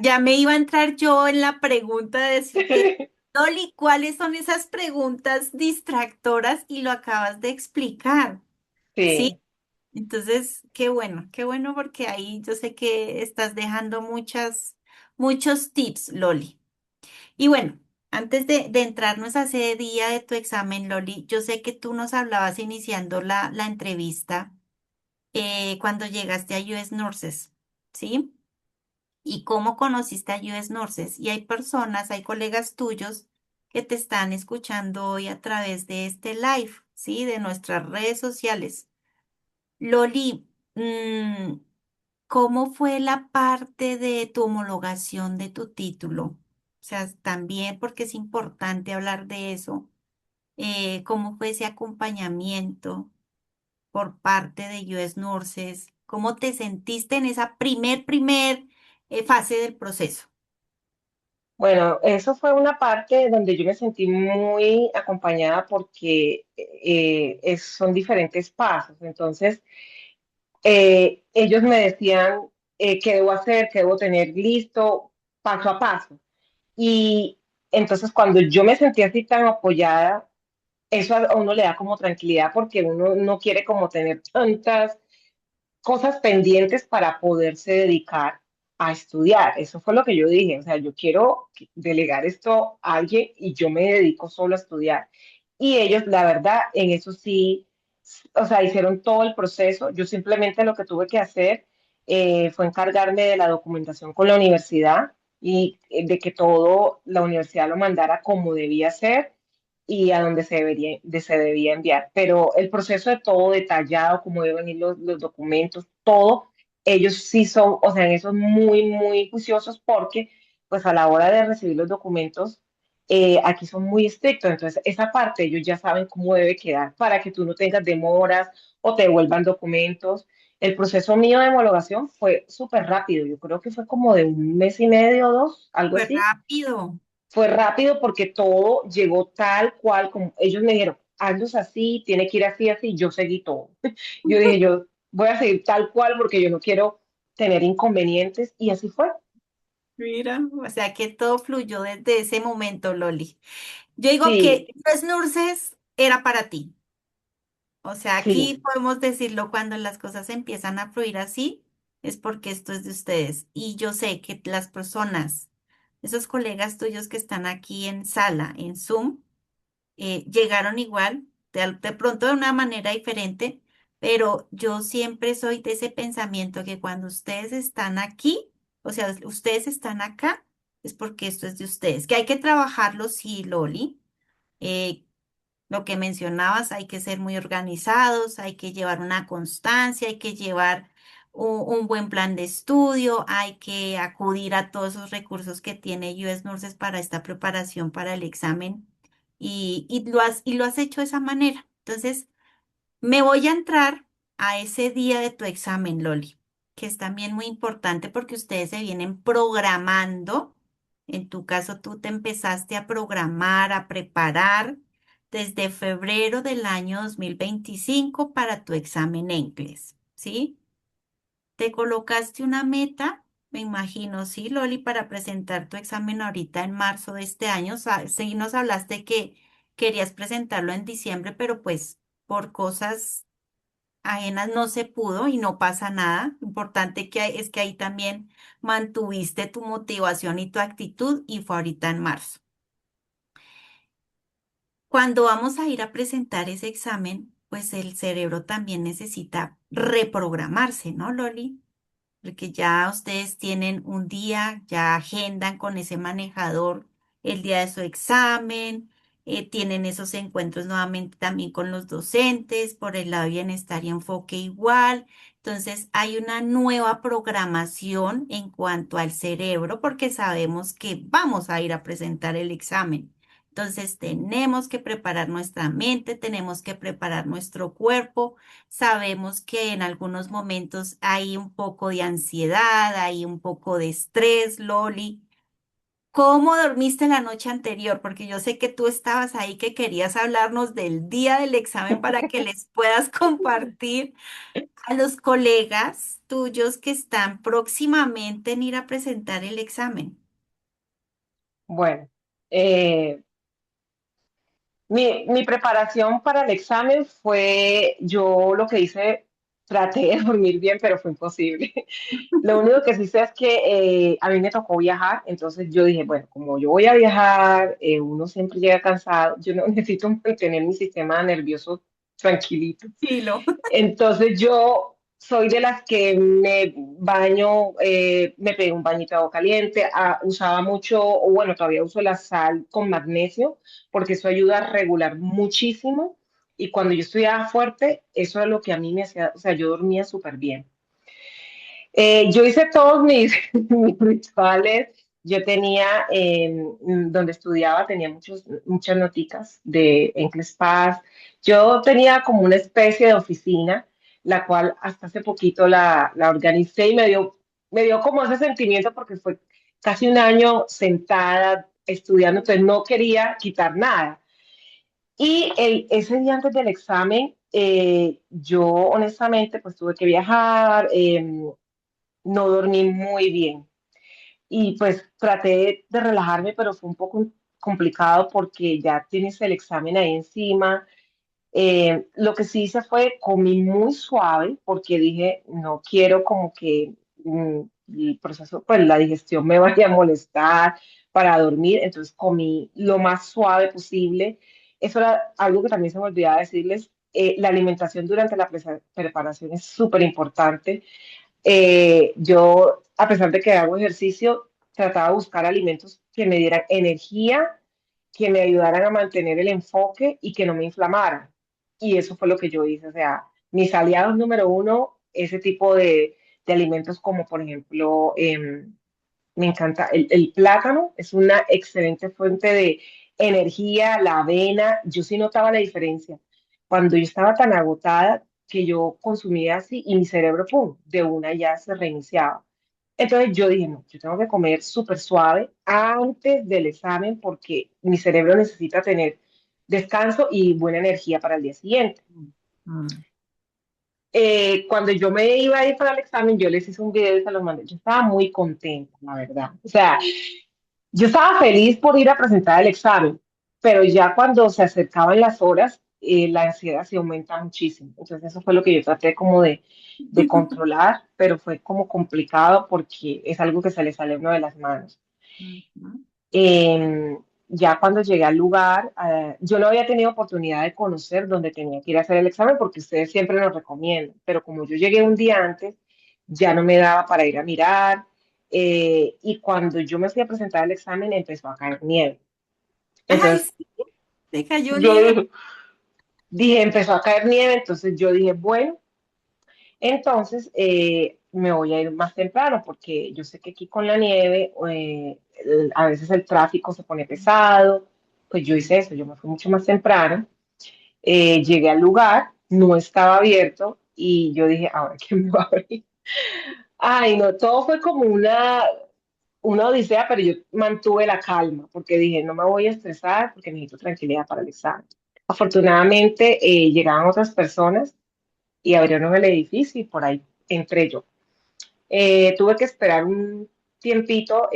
ya me iba a entrar yo en la pregunta de decirte, Loli, ¿cuáles son esas preguntas distractoras? Y lo acabas de explicar, ¿sí? Sí. Entonces, qué bueno porque ahí yo sé que estás dejando muchos tips, Loli. Y bueno, antes de entrarnos a ese día de tu examen, Loli, yo sé que tú nos hablabas iniciando la entrevista cuando llegaste a US Nurses, ¿sí? Y cómo conociste a US Nurses. Y hay personas, hay colegas tuyos que te están escuchando hoy a través de este live, ¿sí? De nuestras redes sociales. Loli, ¿cómo fue la parte de tu homologación de tu título? O sea, también porque es importante hablar de eso. ¿Cómo fue ese acompañamiento por parte de US Nurses? ¿Cómo te sentiste en esa fase del proceso? Bueno, eso fue una parte donde yo me sentí muy acompañada porque son diferentes pasos. Entonces, ellos me decían qué debo hacer, qué debo tener listo, paso a paso. Y entonces cuando yo me sentí así tan apoyada, eso a uno le da como tranquilidad porque uno no quiere como tener tantas cosas pendientes para poderse dedicar a estudiar. Eso fue lo que yo dije, o sea, yo quiero delegar esto a alguien y yo me dedico solo a estudiar. Y ellos, la verdad, en eso sí, o sea, hicieron todo el proceso. Yo simplemente lo que tuve que hacer fue encargarme de la documentación con la universidad y de que todo la universidad lo mandara como debía ser y a donde se debía enviar. Pero el proceso de todo detallado, cómo deben ir los documentos, todo, ellos sí son, o sea, en eso muy, muy juiciosos porque pues a la hora de recibir los documentos, aquí son muy estrictos. Entonces, esa parte ellos ya saben cómo debe quedar para que tú no tengas demoras o te devuelvan documentos. El proceso mío de homologación fue súper rápido. Yo creo que fue como de un mes y medio o dos, algo Fue así. rápido. Fue rápido porque todo llegó tal cual como ellos me dijeron, hazlos así, tiene que ir así, así, yo seguí todo. Yo dije, yo voy a seguir tal cual porque yo no quiero tener inconvenientes y así fue. Mira, o sea que todo fluyó desde ese momento, Loli. Yo digo que Sí, los nurses era para ti. O sea, aquí sí, podemos decirlo cuando las cosas empiezan a fluir así, es porque esto es de ustedes. Y yo sé que las personas, esos colegas tuyos que están aquí en sala, en Zoom, llegaron igual, de pronto de una manera diferente, pero yo siempre soy de ese pensamiento que cuando ustedes están aquí, o sea, ustedes están acá, es porque esto es de ustedes, que hay que trabajarlo, sí, Loli. eh, lo que mencionabas, hay que ser muy organizados, hay que llevar una constancia, hay que llevar un buen plan de estudio, hay que acudir a todos esos recursos que tiene US Nurses para esta preparación para el examen y lo has hecho de esa manera. Entonces, me voy a entrar a ese día de tu examen, Loli, que es también muy importante porque ustedes se vienen programando. En tu caso, tú te empezaste a programar, a preparar desde febrero del año 2025 para tu examen en inglés, ¿sí? Te colocaste una meta, me imagino, sí, Loli, para presentar tu examen ahorita en marzo de este año. Sí, nos hablaste que querías presentarlo en diciembre, pero pues por cosas ajenas no se pudo y no pasa nada. Importante es que ahí también mantuviste tu motivación y tu actitud y fue ahorita en marzo. Cuando vamos a ir a presentar ese examen, pues el cerebro también necesita reprogramarse, ¿no, Loli? Porque ya ustedes tienen un día, ya agendan con ese manejador el día de su examen, tienen esos encuentros nuevamente también con los docentes, por el lado de bienestar y enfoque igual. Entonces hay una nueva programación en cuanto al cerebro porque sabemos que vamos a ir a presentar el examen. Entonces tenemos que preparar nuestra mente, tenemos que preparar nuestro cuerpo. Sabemos que en algunos momentos hay un poco de ansiedad, hay un poco de estrés, Loli. ¿Cómo dormiste la noche anterior? Porque yo sé que tú estabas ahí, que querías hablarnos del día del examen para que les puedas compartir a los colegas tuyos que están próximamente en ir a presentar el examen. bueno. Mi preparación para el examen fue, yo lo que hice, traté de dormir bien, pero fue imposible. Lo único que sí sé es que a mí me tocó viajar, entonces yo dije, bueno, como yo voy a viajar, uno siempre llega cansado, yo no necesito mantener mi sistema nervioso tranquilito. Filo. Entonces yo soy de las que me baño, me pego un bañito de agua caliente, usaba mucho, o bueno, todavía uso la sal con magnesio, porque eso ayuda a regular muchísimo. Y cuando yo estudiaba fuerte, eso es lo que a mí me hacía, o sea, yo dormía súper bien. Yo hice todos mis rituales. Yo tenía, donde estudiaba, tenía muchas noticas de English Pass. Yo tenía como una especie de oficina, la cual hasta hace poquito la organicé y me dio como ese sentimiento porque fue casi un año sentada estudiando, entonces no quería quitar nada. Y ese día antes del examen, yo honestamente pues tuve que viajar. No dormí muy bien. Y pues traté de relajarme, pero fue un poco complicado porque ya tienes el examen ahí encima. Lo que sí hice fue comí muy suave porque dije, no quiero como que el proceso, pues la digestión me vaya a molestar para dormir, entonces comí lo más suave posible. Eso era algo que también se me olvidaba decirles. La alimentación durante la preparación es súper importante. Yo, a pesar de que hago ejercicio, trataba de buscar alimentos que me dieran energía, que me ayudaran a mantener el enfoque y que no me inflamaran. Y eso fue lo que yo hice. O sea, mis aliados número uno, ese tipo de alimentos como por ejemplo, me encanta el plátano, es una excelente fuente de energía, la avena, yo sí notaba la diferencia. Cuando yo estaba tan agotada que yo consumía así y mi cerebro, pum, de una ya se reiniciaba. Entonces yo dije, no, yo tengo que comer súper suave antes del examen porque mi cerebro necesita tener descanso y buena energía para el día siguiente. Mm. Cuando yo me iba a ir para el examen, yo les hice un video y se los mandé. Yo estaba muy contenta, la verdad. O sea, yo estaba feliz por ir a presentar el examen, pero ya cuando se acercaban las horas, la ansiedad se aumenta muchísimo. Entonces eso fue lo que yo traté como de controlar, pero fue como complicado porque es algo que se le sale a uno de las manos. Ujú. Ya cuando llegué al lugar, yo no había tenido oportunidad de conocer dónde tenía que ir a hacer el examen porque ustedes siempre nos recomiendan, pero como yo llegué un día antes, ya no me daba para ir a mirar. Y cuando yo me fui a presentar el examen, empezó a caer nieve. Ay, Entonces, sí, te cayó yo nieve. dije, empezó a caer nieve, entonces yo dije, bueno, entonces me voy a ir más temprano porque yo sé que aquí con la nieve a veces el tráfico se pone pesado. Pues yo hice eso, yo me fui mucho más temprano. Llegué al lugar, no estaba abierto y yo dije, ahora quién me va a abrir. Ay, no, todo fue como una odisea, pero yo mantuve la calma porque dije, no me voy a estresar porque necesito tranquilidad para el examen. Afortunadamente, llegaban otras personas y abrieron el edificio y por ahí entré yo. Tuve que esperar un tiempito,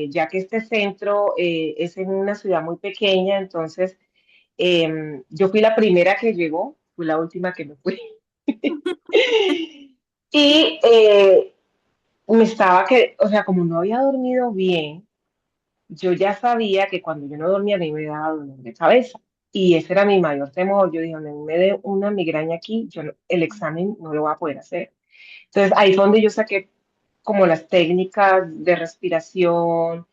ya que este centro es en una ciudad muy pequeña, entonces yo fui la primera que llegó, fui la última que me fui. Y me estaba que, o sea, como no había dormido bien, yo ya sabía que cuando yo no dormía a mí me daba dolor de cabeza. Y ese era mi mayor temor. Yo dije, donde me dé una migraña aquí, el examen no lo voy a poder hacer. Entonces ahí fue donde yo saqué como las técnicas de respiración,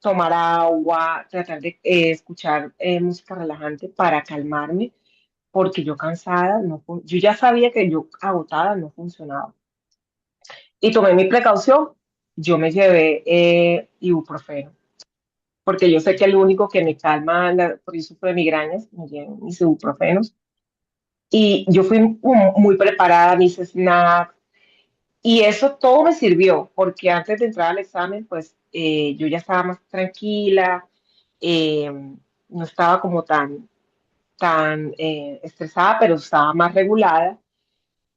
tomar agua, tratar de escuchar música relajante para calmarme, porque yo cansada, yo ya sabía que yo agotada no funcionaba. Y tomé mi precaución, yo me llevé ibuprofeno, porque yo sé que el único que me calma, porque yo sufro de migrañas, me llevo mis ibuprofenos. Y yo fui muy preparada, mis snacks, y eso todo me sirvió, porque antes de entrar al examen, pues yo ya estaba más tranquila, eh, no estaba como tan estresada, pero estaba más regulada.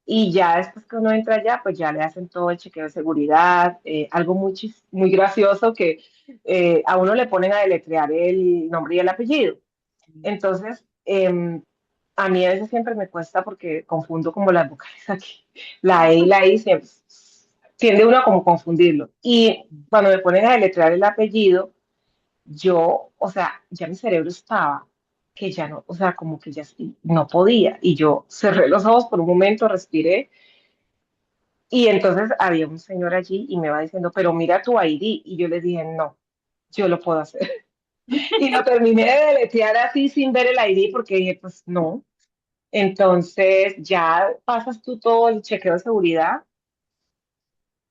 Y ya después que uno entra allá, pues ya le hacen todo el chequeo de seguridad, algo muy gracioso que a uno le ponen a deletrear el nombre y el apellido. Entonces, a mí a veces siempre me cuesta porque confundo como las vocales aquí. La E y la I siempre tiende uno a como confundirlo. Y cuando me ponen a deletrear el apellido, yo, o sea, ya mi cerebro estaba que ya no, o sea, como que ya sí, no podía. Y yo cerré los ojos por un momento, respiré. Y entonces había un señor allí y me va diciendo, pero mira tu ID. Y yo le dije, no, yo lo puedo hacer. Y lo terminé de deletrear así sin ver el ID porque dije, pues no. Entonces ya pasas tú todo el chequeo de seguridad,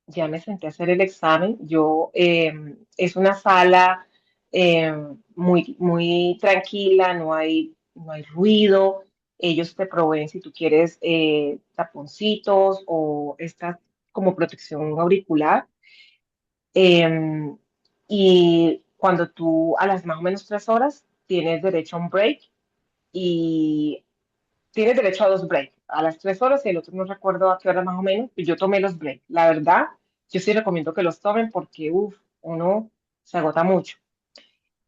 ya me senté a hacer el examen. Yo, es una sala muy tranquila, no hay ruido. Ellos te proveen si tú quieres taponcitos o esta como protección auricular. Eh, y cuando tú a las más o menos 3 horas tienes derecho a un break y tienes derecho a 2 breaks, a las 3 horas y el otro no recuerdo a qué hora más o menos, pues yo tomé los breaks. La verdad, yo sí recomiendo que los tomen porque, uno se agota mucho.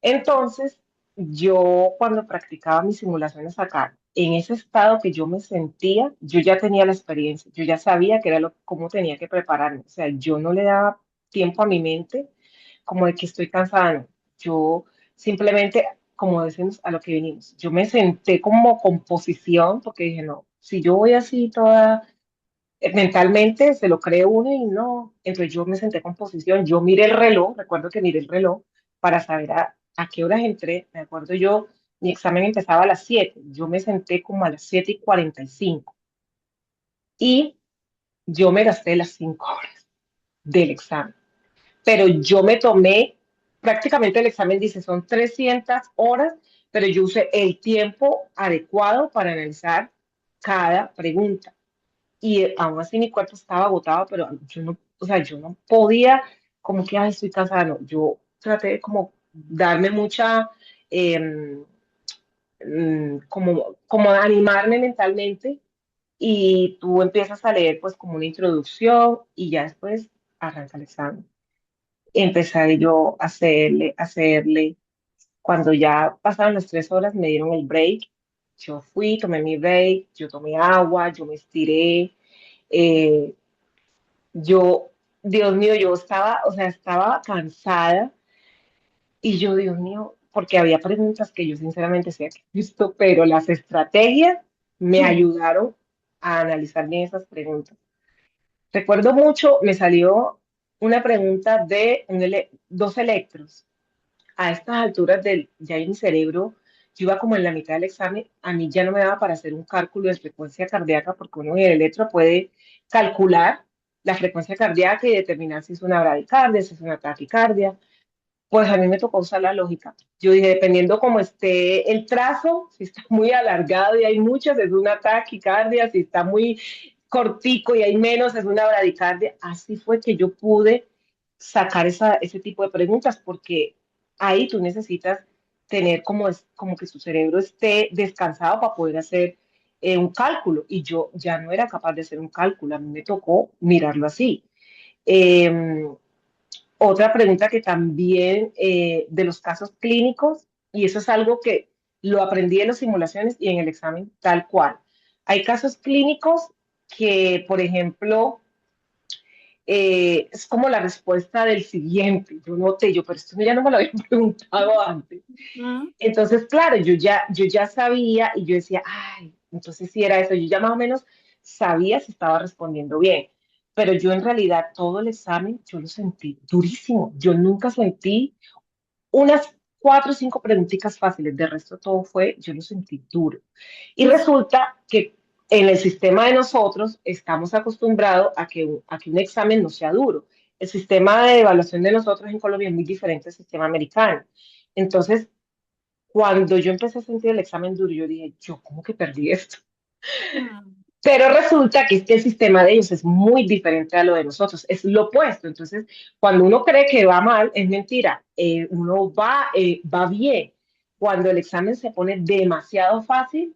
Entonces, yo cuando practicaba mis simulaciones acá, en ese estado que yo me sentía, yo ya tenía la experiencia, yo ya sabía que era cómo tenía que prepararme. O sea, yo no le daba tiempo a mi mente como de que estoy cansada, no. Yo simplemente, como decimos, a lo que venimos. Yo me senté como con posición porque dije, no, si yo voy así toda mentalmente, se lo cree uno y no. Entonces yo me senté con posición, yo miré el reloj, recuerdo que miré el reloj para saber a qué horas entré. Me acuerdo yo, mi examen empezaba a las 7, yo me senté como a las 7:45 y yo me gasté las 5 horas del examen, pero yo me tomé, prácticamente el examen dice son 300 horas, pero yo usé el tiempo adecuado para analizar cada pregunta. Y aún así mi cuerpo estaba agotado, pero yo no, o sea, yo no podía, como que, ay, estoy cansada, no. Yo traté de como darme mucha, eh, como animarme mentalmente y tú empiezas a leer pues como una introducción y ya después arranca el examen. Empecé yo a hacerle. Cuando ya pasaron las 3 horas, me dieron el break. Yo fui, tomé mi break, yo tomé agua, yo me estiré. eh, yo, Dios mío, yo estaba, o sea, estaba cansada y yo, Dios mío, porque había preguntas que yo sinceramente sí había visto, pero las estrategias me ayudaron a analizar bien esas preguntas. Recuerdo mucho, me salió una pregunta de dos electros. A estas alturas ya en mi cerebro, yo iba como en la mitad del examen, a mí ya no me daba para hacer un cálculo de frecuencia cardíaca porque uno en el electro puede calcular la frecuencia cardíaca y determinar si es una bradicardia, si es una taquicardia. Pues a mí me tocó usar la lógica. Yo dije, dependiendo cómo esté el trazo, si está muy alargado y hay muchas, es una taquicardia, si está muy cortico y hay menos, es una bradicardia. Así fue que yo pude sacar ese tipo de preguntas, porque ahí tú necesitas tener como que su cerebro esté descansado para poder hacer un cálculo. Y yo ya no era capaz de hacer un cálculo, a mí me tocó mirarlo así. Eh, Otra pregunta que también de los casos clínicos, y eso es algo que lo aprendí en las simulaciones y en el examen tal cual. Hay casos clínicos que, por ejemplo, es como la respuesta del siguiente. Yo noté, pero esto ya no me lo había preguntado antes. Ujú. Entonces, claro, yo ya sabía y yo decía, ay, entonces sí era eso. Yo ya más o menos sabía si estaba respondiendo bien. Pero yo en realidad todo el examen yo lo sentí durísimo. Yo nunca sentí unas 4 o 5 preguntitas fáciles. De resto todo fue, yo lo sentí duro. Y resulta que en el sistema de nosotros estamos acostumbrados a que un examen no sea duro. El sistema de evaluación de nosotros en Colombia es muy diferente al sistema americano. Entonces, cuando yo empecé a sentir el examen duro, yo dije, yo cómo que perdí esto. Mm. Pero resulta que es que el sistema de ellos es muy diferente a lo de nosotros, es lo opuesto. Entonces, cuando uno cree que va mal, es mentira. Uno va bien. Cuando el examen se pone demasiado fácil,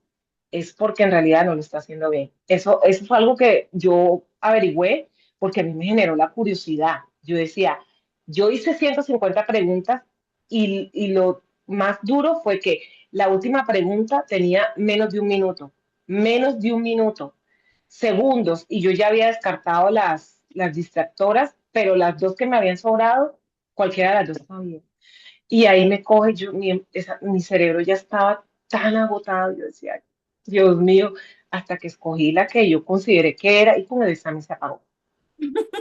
es porque en realidad no lo está haciendo bien. Eso fue algo que yo averigüé porque a mí me generó la curiosidad. Yo decía, yo hice 150 preguntas y lo más duro fue que La última pregunta tenía menos de un minuto, segundos, y yo ya había descartado las distractoras, pero las dos que me habían sobrado, cualquiera de las dos estaba bien. Y ahí me coge, mi cerebro ya estaba tan agotado, yo decía, Dios mío, hasta que escogí la que yo consideré que era y con el examen se apagó.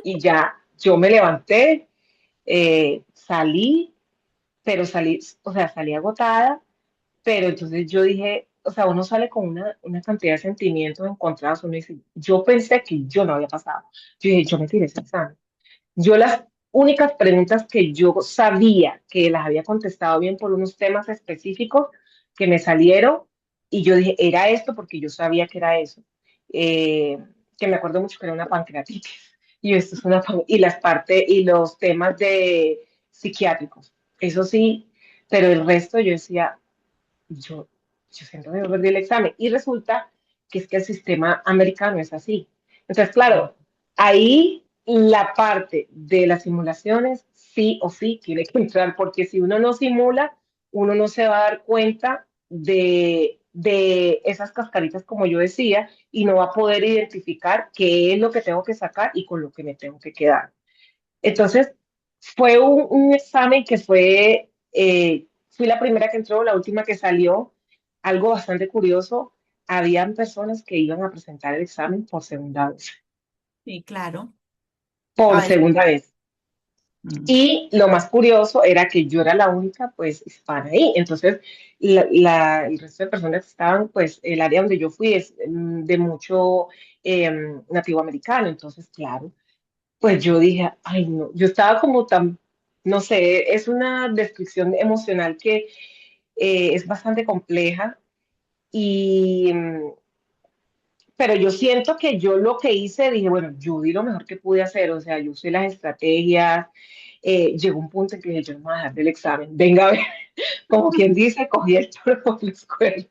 Y ya yo me levanté, salí, pero salí, o sea, salí agotada, pero entonces yo dije, o sea, uno sale con una cantidad de sentimientos encontrados, uno dice, yo pensé que yo no había pasado. Yo dije, yo me tiré ese examen. Yo las únicas preguntas que yo sabía que las había contestado bien por unos temas específicos que me salieron y yo dije, era esto porque yo sabía que era eso. Eh, que me acuerdo mucho que era una pancreatitis y esto es y las partes y los temas de psiquiátricos. Eso sí, pero el resto yo decía, yo, yo siento que yo perdí el examen y resulta que es que el sistema americano es así. Entonces, claro, ahí la parte de las simulaciones sí o sí tiene que entrar, porque si uno no simula, uno no se va a dar cuenta de esas cascaritas, como yo decía, y no va a poder identificar qué es lo que tengo que sacar y con lo que me tengo que quedar. Entonces, fue un examen que fui la primera que entró, la última que salió. Algo bastante curioso, habían personas que iban a presentar el examen por segunda vez, Sí, claro. A por veces. segunda vez. Mm. Y lo más curioso era que yo era la única, pues, hispana ahí. Entonces, el resto de personas que estaban, pues, el área donde yo fui es de mucho nativo americano. Entonces, claro, pues yo dije, ay, no, yo estaba como tan, no sé, es una descripción emocional que es bastante compleja y, pero yo siento que yo lo que hice, dije, bueno, yo di lo mejor que pude hacer, o sea, yo usé las estrategias, llegó un punto en que dije, yo no me voy a dejar del examen, venga a ver, como quien dice, cogí el toro por la escuela.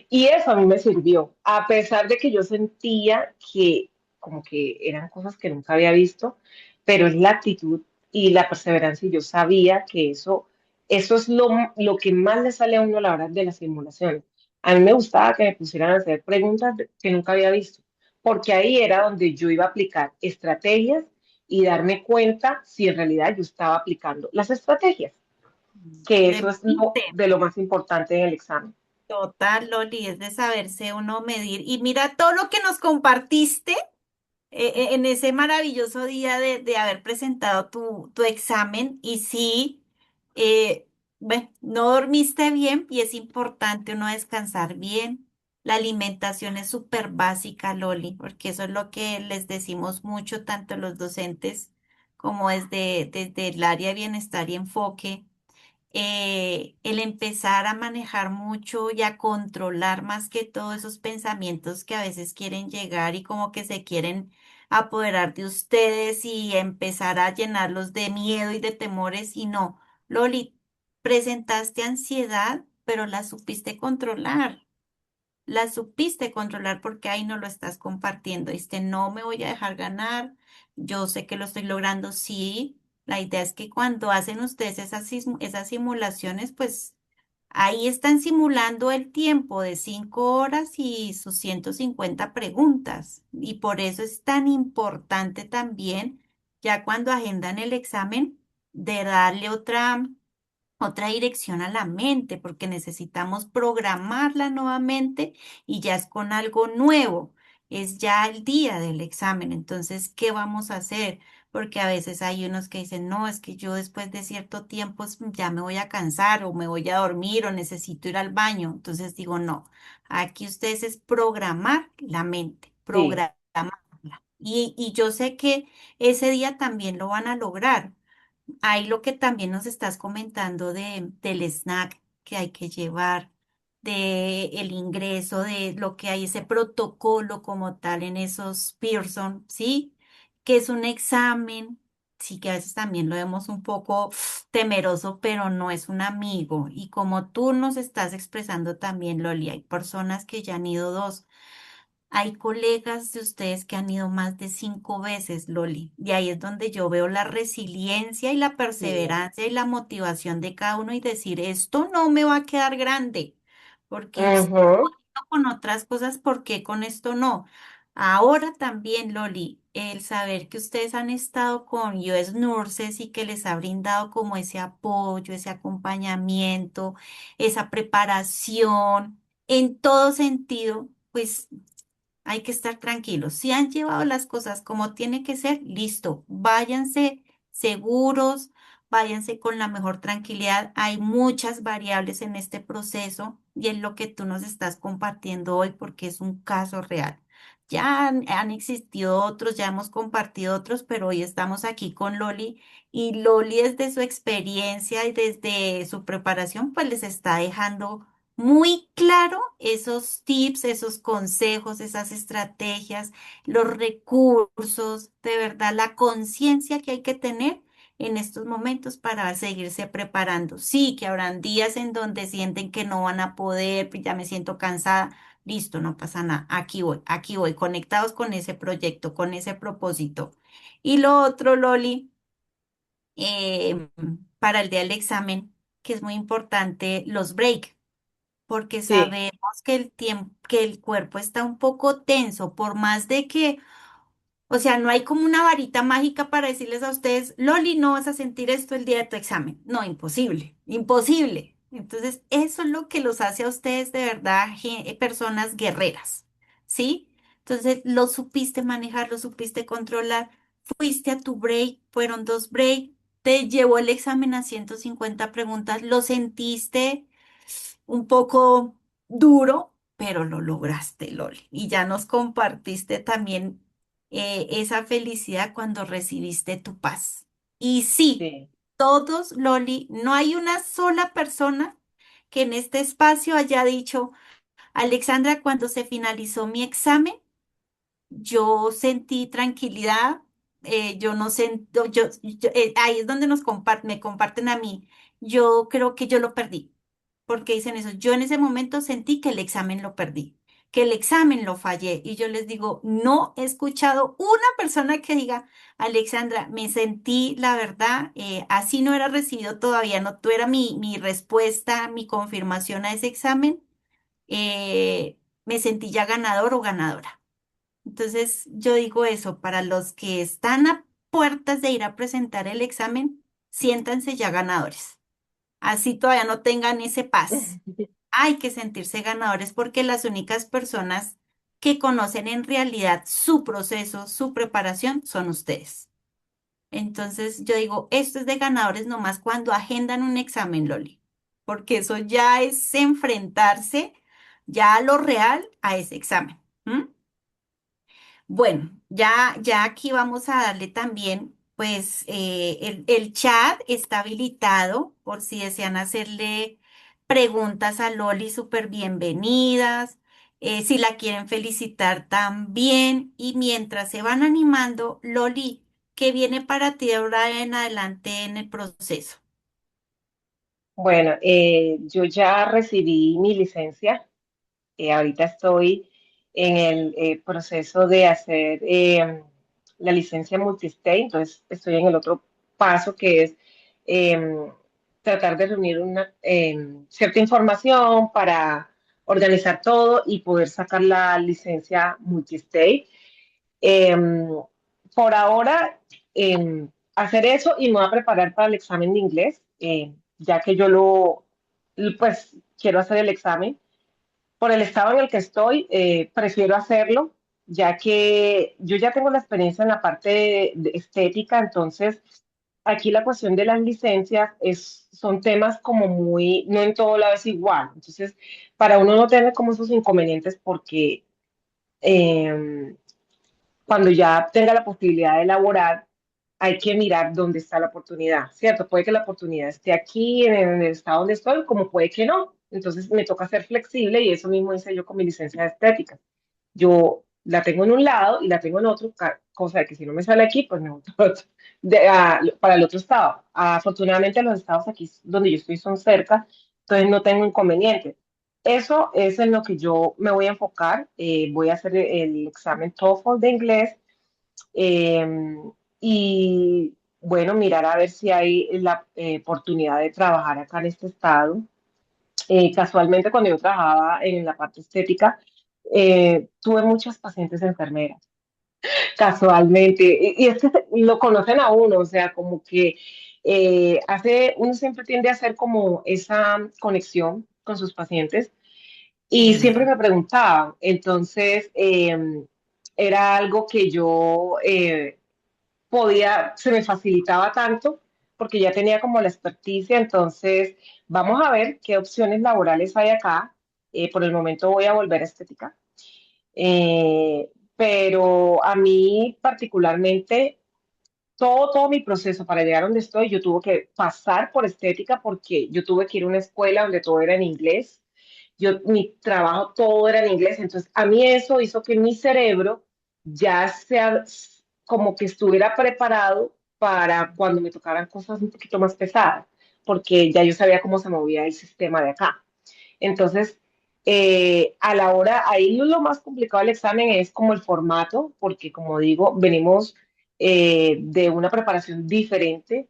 Y eso a mí me sirvió, a pesar de que yo sentía que como que eran cosas que nunca había visto, pero es la actitud y la perseverancia y yo sabía que eso es lo que más le sale a uno a la hora de las simulaciones. A mí me gustaba que me pusieran a hacer preguntas que nunca había visto, porque ahí era donde yo iba a aplicar estrategias y darme cuenta si en realidad yo estaba aplicando las estrategias, que De eso es mente. de lo más importante en el examen. Total, Loli, es de saberse uno medir. Y mira todo lo que nos compartiste en ese maravilloso día de haber presentado tu examen. Y sí, no dormiste bien y es importante uno descansar bien. La alimentación es súper básica, Loli, porque eso es lo que les decimos mucho, tanto los docentes como desde el área de bienestar y enfoque, el empezar a manejar mucho y a controlar más que todos esos pensamientos que a veces quieren llegar y como que se quieren apoderar de ustedes y empezar a llenarlos de miedo y de temores. Y no, Loli, presentaste ansiedad, pero la supiste controlar. La supiste controlar porque ahí no lo estás compartiendo. Dijiste, no me voy a dejar ganar, yo sé que lo estoy logrando. Sí, la idea es que cuando hacen ustedes esas simulaciones, pues ahí están simulando el tiempo de 5 horas y sus 150 preguntas. Y por eso es tan importante también, ya cuando agendan el examen, de darle otra dirección a la mente, porque necesitamos programarla nuevamente y ya es con algo nuevo, es ya el día del examen. Entonces, ¿qué vamos a hacer? Porque a veces hay unos que dicen, no, es que yo después de cierto tiempo ya me voy a cansar o me voy a dormir o necesito ir al baño. Entonces digo, no, aquí ustedes es programar la mente, Sí, programarla. Y yo sé que ese día también lo van a lograr. Hay lo que también nos estás comentando del snack que hay que llevar, de el ingreso, de lo que hay, ese protocolo como tal en esos Pearson, ¿sí? Que es un examen, sí que a veces también lo vemos un poco temeroso, pero no es un amigo. Y como tú nos estás expresando también, Loli, hay personas que ya han ido dos. Hay colegas de ustedes que han ido más de 5 veces, Loli, y ahí es donde yo veo la resiliencia y la Sí. perseverancia y la motivación de cada uno y decir, esto no me va a quedar grande, porque si Ujú. con otras cosas, ¿por qué con esto no? Ahora también, Loli, el saber que ustedes han estado con US Nurses y que les ha brindado como ese apoyo, ese acompañamiento, esa preparación en todo sentido, pues hay que estar tranquilos. Si han llevado las cosas como tiene que ser, listo. Váyanse seguros, váyanse con la mejor tranquilidad. Hay muchas variables en este proceso y es lo que tú nos estás compartiendo hoy porque es un caso real. Ya han existido otros, ya hemos compartido otros, pero hoy estamos aquí con Loli y Loli desde su experiencia y desde su preparación, pues les está dejando muy claro esos tips, esos consejos, esas estrategias, los recursos, de verdad, la conciencia que hay que tener en estos momentos para seguirse preparando. Sí, que habrán días en donde sienten que no van a poder, pues ya me siento cansada. Listo, no pasa nada. Aquí voy, conectados con ese proyecto, con ese propósito. Y lo otro, Loli, eh, para el día del examen, que es muy importante, los breaks porque Sí, sabemos que el tiempo, que el cuerpo está un poco tenso, por más de que, o sea, no hay como una varita mágica para decirles a ustedes, Loli, no vas a sentir esto el día de tu examen. No, imposible, imposible. Entonces, eso es lo que los hace a ustedes de verdad personas guerreras, ¿sí? Entonces, lo supiste manejar, lo supiste controlar, fuiste a tu break, fueron 2 breaks, te llevó el examen a 150 preguntas, lo sentiste un poco duro, pero lo lograste, Loli. Y ya nos compartiste también esa felicidad cuando recibiste tu paz. Y sí, sí. todos, Loli, no hay una sola persona que en este espacio haya dicho, Alexandra, cuando se finalizó mi examen, yo sentí tranquilidad, yo no sento, ahí es donde me comparten a mí. Yo creo que yo lo perdí, porque dicen eso. Yo en ese momento sentí que el examen lo perdí, que el examen lo fallé. Y yo les digo, no he escuchado una persona que diga, Alexandra, me sentí, la verdad, así no era recibido todavía, no tuviera mi respuesta, mi confirmación a ese examen, me sentí ya ganador o ganadora. Entonces, yo digo eso, para los que están a puertas de ir a presentar el examen, siéntanse ya ganadores. Así todavía no tengan ese paz. Hay que sentirse ganadores porque las únicas personas que conocen en realidad su proceso, su preparación, son ustedes. Entonces, yo digo, esto es de ganadores nomás cuando agendan un examen, Loli, porque eso ya es enfrentarse ya a lo real a ese examen. ¿M? Bueno, ya aquí vamos a darle también, pues el chat está habilitado por si desean hacerle preguntas a Loli, súper bienvenidas, si la quieren felicitar también. Y mientras se van animando, Loli, ¿qué viene para ti de ahora en adelante en el proceso? Bueno, yo ya recibí mi licencia. Ahorita estoy en el proceso de hacer la licencia multistate, entonces estoy en el otro paso que es tratar de reunir una cierta información para organizar todo y poder sacar la licencia multistate. Em, por ahora, hacer eso y me voy a preparar para el examen de inglés, ya que pues quiero hacer el examen. Por el estado en el que estoy, prefiero hacerlo, ya que yo ya tengo la experiencia en la parte de estética, entonces aquí la cuestión de las licencias son temas como muy, no en todo lado es igual. Entonces, para uno no tener como esos inconvenientes porque eh, cuando ya tenga la posibilidad de elaborar, hay que mirar dónde está la oportunidad, ¿cierto? Puede que la oportunidad esté aquí, en el estado donde estoy, como puede que no. Entonces me toca ser flexible y eso mismo hice yo con mi licencia de estética. Yo la tengo en un lado y la tengo en otro, cosa de que si no me sale aquí, pues me voy para, para el otro estado. Afortunadamente los estados aquí donde yo estoy son cerca, entonces no tengo inconveniente. eso es en lo que yo me voy a enfocar. Voy a hacer el examen TOEFL de inglés eh, y, bueno, mirar a ver si hay la oportunidad de trabajar acá en este estado. Casualmente, cuando yo trabajaba en la parte estética, tuve muchas pacientes enfermeras, casualmente. Y es que lo conocen a uno, o sea, como que uno siempre tiende a hacer como esa conexión con sus pacientes y siempre Sí. me preguntaban. Entonces, era algo que yo se me facilitaba tanto porque ya tenía como la experticia. Entonces, vamos a ver qué opciones laborales hay acá. Por el momento voy a volver a estética. Pero a mí particularmente, todo mi proceso para llegar a donde estoy, yo tuve que pasar por estética porque yo tuve que ir a una escuela donde todo era en inglés. Mi trabajo todo era en inglés. Entonces, a mí eso hizo que mi cerebro ya sea como que estuviera preparado para cuando me tocaran cosas un poquito más pesadas, porque ya yo sabía cómo se movía el sistema de acá. Entonces, a la hora, ahí lo más complicado del examen es como el formato, porque como digo, venimos de una preparación diferente.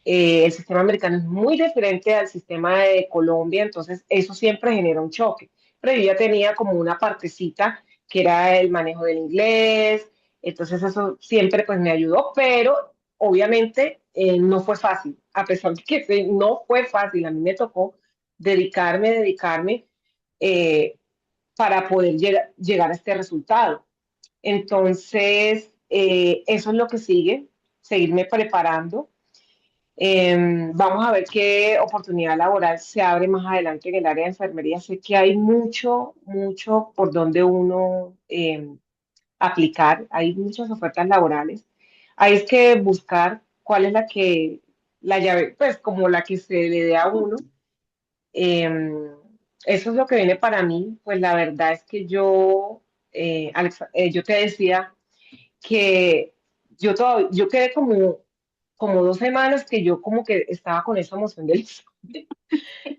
El sistema americano es muy diferente al sistema de Colombia, entonces eso siempre genera un choque. Pero yo ya tenía como una partecita que era el manejo del inglés, entonces eso siempre pues me ayudó, pero obviamente no fue fácil, a pesar de que no fue fácil, a mí me tocó dedicarme eh, para poder llegar a este resultado. Entonces, eso es lo que sigue, seguirme preparando. Vamos a ver qué oportunidad laboral se abre más adelante en el área de enfermería. Sé que hay mucho, mucho por donde uno aplicar, hay muchas ofertas laborales. Hay es que buscar cuál es la llave, pues como la que se le dé a uno. Eh, Eso es lo que viene para mí. Pues la verdad es que yo te decía que yo quedé como 2 semanas que yo como que estaba con esa emoción del examen.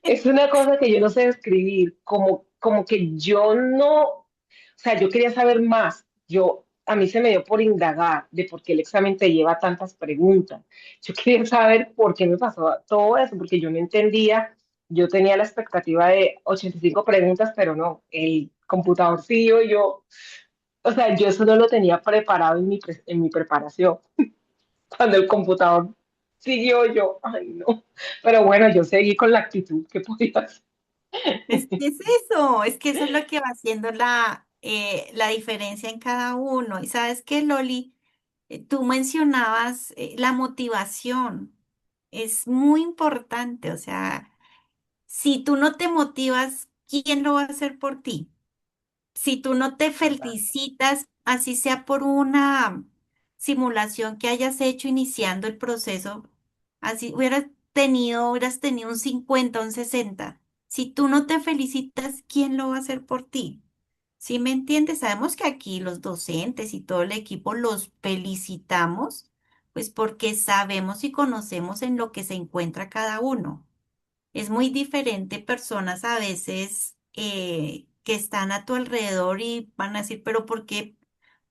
Es una cosa que yo no sé describir, como que yo no, o sea, yo quería saber más. A mí se me dio por indagar de por qué el examen te lleva tantas preguntas. Yo quería saber por qué me pasó todo eso, porque yo no entendía. Yo tenía la expectativa de 85 preguntas, pero no, el computador siguió y o sea, yo eso no lo tenía preparado en mi preparación. Cuando el computador siguió yo, ay no. Pero bueno, yo seguí con la actitud que podía hacer. Es que eso es lo que va haciendo la diferencia en cada uno. Y sabes que, Loli, tú mencionabas la motivación. Es muy importante. O sea, si tú no te motivas, ¿quién lo va a hacer por ti? Si tú no te ¿Verdad? felicitas, así sea por una simulación que hayas hecho iniciando el proceso, así hubieras tenido un 50, un 60. Si tú no te felicitas, ¿quién lo va a hacer por ti? ¿Sí me entiendes? Sabemos que aquí los docentes y todo el equipo los felicitamos, pues porque sabemos y conocemos en lo que se encuentra cada uno. Es muy diferente personas a veces que están a tu alrededor y van a decir, pero ¿por qué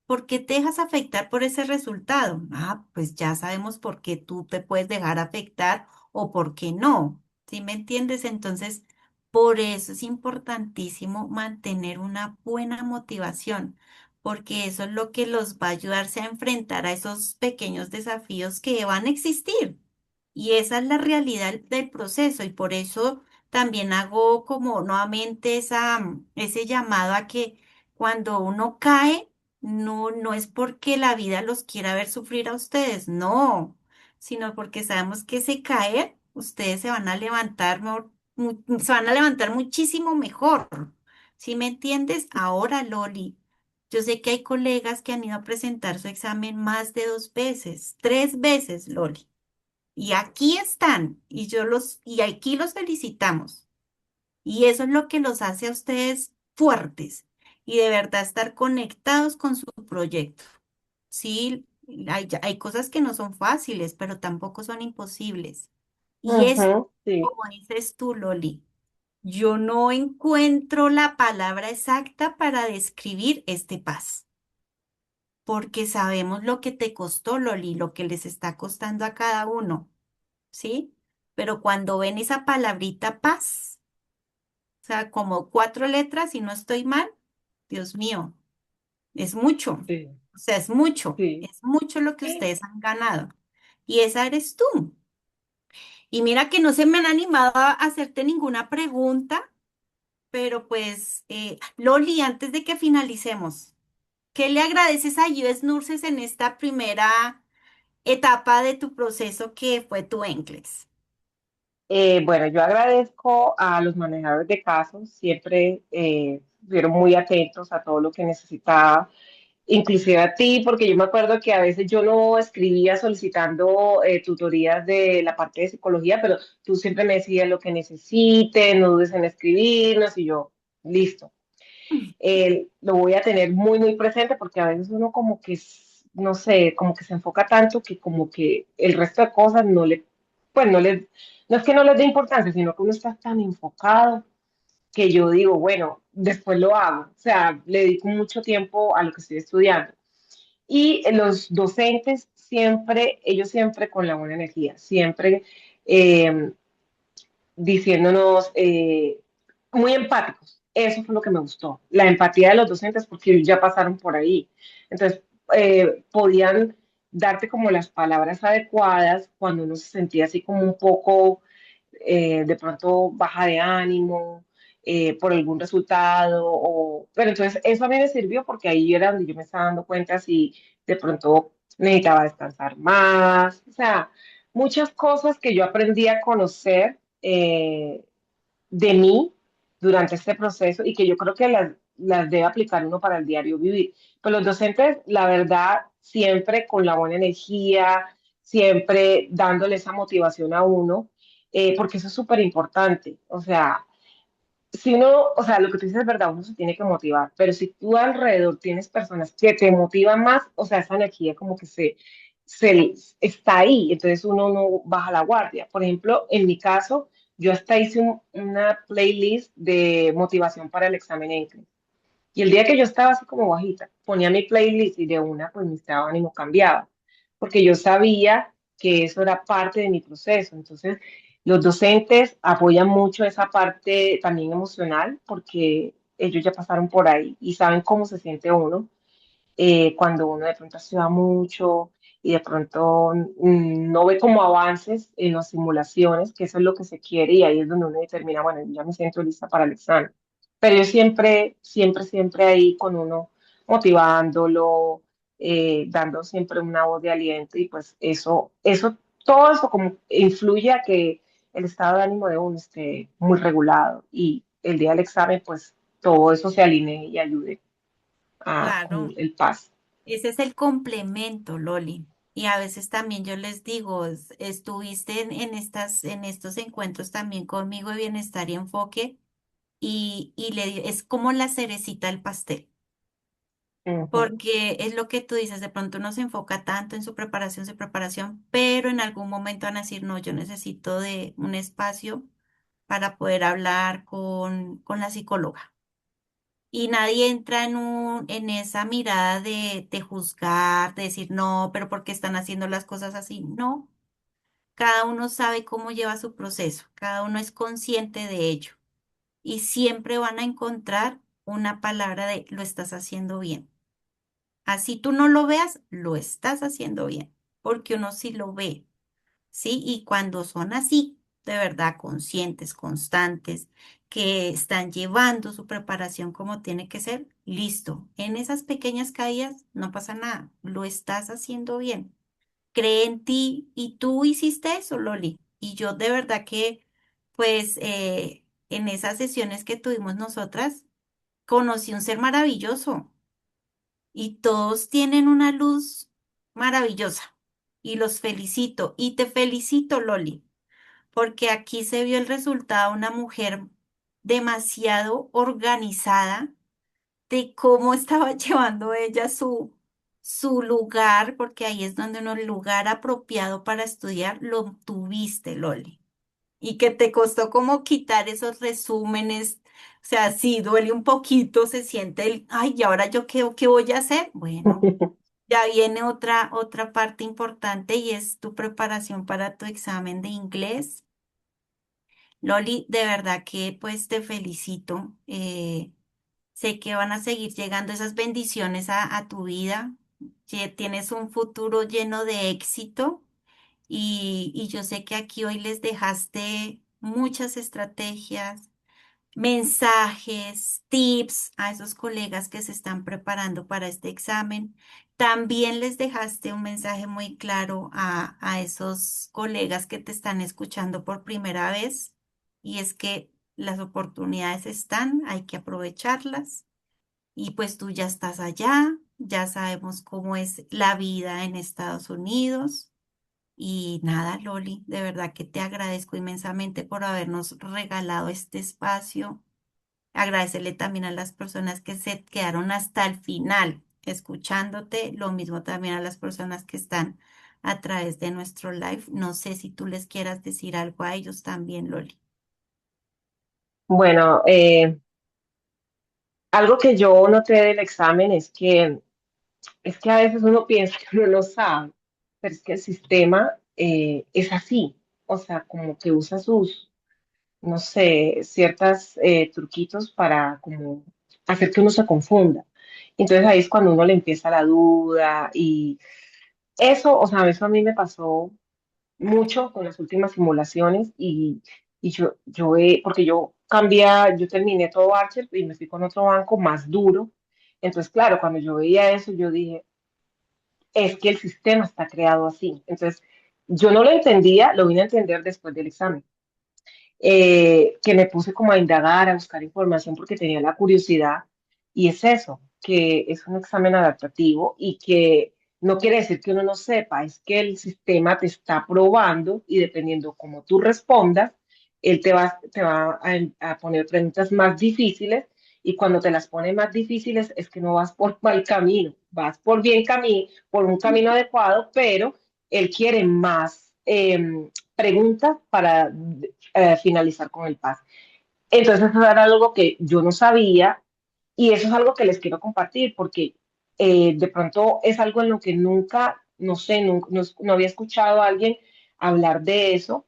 te dejas afectar por ese resultado? Ah, pues ya sabemos por qué tú te puedes dejar afectar o por qué no. ¿Sí me entiendes? Entonces, por eso es importantísimo mantener una buena motivación, porque eso es lo que los va a ayudarse a enfrentar a esos pequeños desafíos que van a existir. Y esa es la realidad del proceso y por eso también hago como nuevamente ese llamado a que cuando uno cae, no es porque la vida los quiera ver sufrir a ustedes, no, sino porque sabemos que ese caer, ustedes se van a levantar, se van a levantar muchísimo mejor. ¿Sí me entiendes? Ahora, Loli, yo sé que hay colegas que han ido a presentar su examen más de 2 veces, 3 veces, Loli. Y aquí están, y aquí los felicitamos. Y eso es lo que los hace a ustedes fuertes y de verdad estar conectados con su proyecto. Sí, hay cosas que no son fáciles, pero tampoco son imposibles. Y es, Ujú, sí. como dices tú, Loli. Yo no encuentro la palabra exacta para describir este paz, porque sabemos lo que te costó, Loli, lo que les está costando a cada uno, ¿sí? Pero cuando ven esa palabrita paz, o sea, como cuatro letras y no estoy mal, Dios mío, es mucho. Sí, O sea, sí. es mucho lo que ustedes han ganado. Y esa eres tú. Y mira que no se me han animado a hacerte ninguna pregunta, pero pues, Loli, antes de que finalicemos, ¿qué le agradeces a US Nurses en esta primera etapa de tu proceso que fue tu NCLEX? Bueno, yo agradezco a los manejadores de casos, siempre estuvieron muy atentos a todo lo que necesitaba, inclusive a ti, porque yo me acuerdo que a veces yo no escribía solicitando tutorías de la parte de psicología, pero tú siempre me decías lo que necesites, no dudes en escribirnos y yo, listo. Lo voy a tener muy, muy presente porque a veces uno como que, no sé, como que se enfoca tanto que como que el resto de cosas no le, pues no le, no es que no les dé importancia, sino que uno está tan enfocado que yo digo, bueno, después lo hago. O sea, le dedico mucho tiempo a lo que estoy estudiando. Y los docentes siempre, ellos siempre con la buena energía, siempre eh, diciéndonos muy empáticos. Eso fue lo que me gustó, la empatía de los docentes porque ya pasaron por ahí. Entonces, podían darte como las palabras adecuadas cuando uno se sentía así como un poco de pronto baja de ánimo por algún resultado. Pero entonces eso a mí me sirvió porque ahí era donde yo me estaba dando cuenta si de pronto necesitaba descansar más. O sea, muchas cosas que yo aprendí a conocer de mí durante este proceso y que yo creo que las debe aplicar uno para el diario vivir. Pues los docentes, la verdad, siempre con la buena energía, siempre dándole esa motivación a uno, porque eso es súper importante. O sea, si uno, o sea, lo que tú dices es verdad, uno se tiene que motivar, pero si tú alrededor tienes personas que te motivan más, o sea, esa energía como que se está ahí, entonces uno no baja la guardia. Por ejemplo, en mi caso, yo hasta hice una playlist de motivación para el examen ENCLE. Y el día que yo estaba así como bajita, ponía mi playlist y de una, pues mi estado de ánimo cambiaba, porque yo sabía que eso era parte de mi proceso. Entonces, los docentes apoyan mucho esa parte también emocional, porque ellos ya pasaron por ahí y saben cómo se siente uno cuando uno de pronto estudia mucho y de pronto no ve como avances en las simulaciones, que eso es lo que se quiere y ahí es donde uno determina, bueno, yo ya me siento lista para el examen. Pero yo siempre, siempre, siempre ahí con uno motivándolo, dando siempre una voz de aliento y pues todo eso como influye a que el estado de ánimo de uno esté muy regulado y el día del examen pues todo eso se alinee y ayude con Claro. el paz. Ese es el complemento, Loli. Y a veces también yo les digo, estuviste en estos encuentros también conmigo de bienestar y enfoque es como la cerecita del pastel. Ujú, Porque es lo que tú dices, de pronto uno se enfoca tanto en su preparación, pero en algún momento van a decir, no, yo necesito de un espacio para poder hablar con la psicóloga. Y nadie entra en esa mirada de juzgar, de decir, no, pero ¿por qué están haciendo las cosas así? No, cada uno sabe cómo lleva su proceso, cada uno es consciente de ello. Y siempre van a encontrar una palabra de lo estás haciendo bien. Así tú no lo veas, lo estás haciendo bien, porque uno sí lo ve. ¿Sí? Y cuando son así, de verdad, conscientes, constantes, que están llevando su preparación como tiene que ser, listo. En esas pequeñas caídas no pasa nada, lo estás haciendo bien. Cree en ti y tú hiciste eso, Loli. Y yo de verdad que, pues, en esas sesiones que tuvimos nosotras, conocí un ser maravilloso y todos tienen una luz maravillosa. Y los felicito y te felicito, Loli, porque aquí se vio el resultado de una mujer demasiado organizada de cómo estaba llevando ella su lugar, porque ahí es donde uno, el lugar apropiado para estudiar, lo tuviste, Loli. y que te costó como quitar esos resúmenes. O sea, sí, duele un poquito, se siente el, ay, ¿y ahora yo qué voy a hacer? Bueno, ya viene otra parte importante y es tu preparación para tu examen de inglés. Loli, de verdad que pues te felicito. Sé que van a seguir llegando esas bendiciones a tu vida, que tienes un futuro lleno de éxito y yo sé que aquí hoy les dejaste muchas estrategias, mensajes, tips a esos colegas que se están preparando para este examen. También les dejaste un mensaje muy claro a esos colegas que te están escuchando por primera vez y es que las oportunidades están, hay que aprovecharlas. Y pues tú ya estás allá, ya sabemos cómo es la vida en Estados Unidos. Y nada, Loli, de verdad que te agradezco inmensamente por habernos regalado este espacio. Agradecerle también a las personas que se quedaron hasta el final escuchándote, lo mismo también a las personas que están a través de nuestro live. No sé si tú les quieras decir algo a ellos también, Loli. Bueno, algo que yo noté del examen es que a veces uno piensa que uno lo sabe, pero es que el sistema es así, o sea, como que usa sus, no sé, ciertos truquitos para como hacer que uno se confunda. Entonces ahí es cuando uno le empieza la duda y eso, o sea, eso a mí me pasó mucho con las últimas simulaciones y porque yo cambié, yo terminé todo Archer y me fui con otro banco más duro. Entonces, claro, cuando yo veía eso, yo dije, es que el sistema está creado así. Entonces, yo no lo entendía, lo vine a entender después del examen, que me puse como a indagar, a buscar información porque tenía la curiosidad. Y es eso, que es un examen adaptativo y que no quiere decir que uno no sepa, es que el sistema te está probando y dependiendo cómo tú respondas, él te va a poner preguntas más difíciles y cuando te las pone más difíciles es que no vas por mal camino, vas por bien camino, por un camino adecuado, pero él quiere más preguntas para finalizar con el pase. Entonces, eso era algo que yo no sabía y eso es algo que les quiero compartir porque de pronto es algo en lo que nunca, no sé, no había escuchado a alguien hablar de eso,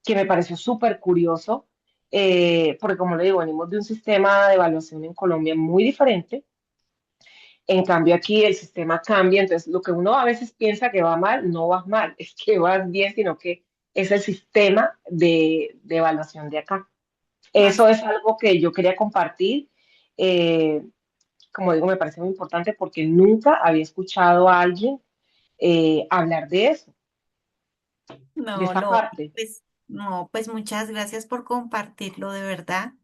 que me pareció súper curioso, porque como le digo, venimos de un sistema de evaluación en Colombia muy diferente. En cambio, aquí el sistema cambia, entonces lo que uno a veces piensa que va mal, no va mal, es que vas bien, sino que es el sistema de evaluación de acá. Eso es algo que yo quería compartir. eh, Como digo, me parece muy importante porque nunca había escuchado a alguien hablar de eso, de No, esa Loli, parte. pues no, pues muchas gracias por compartirlo de verdad.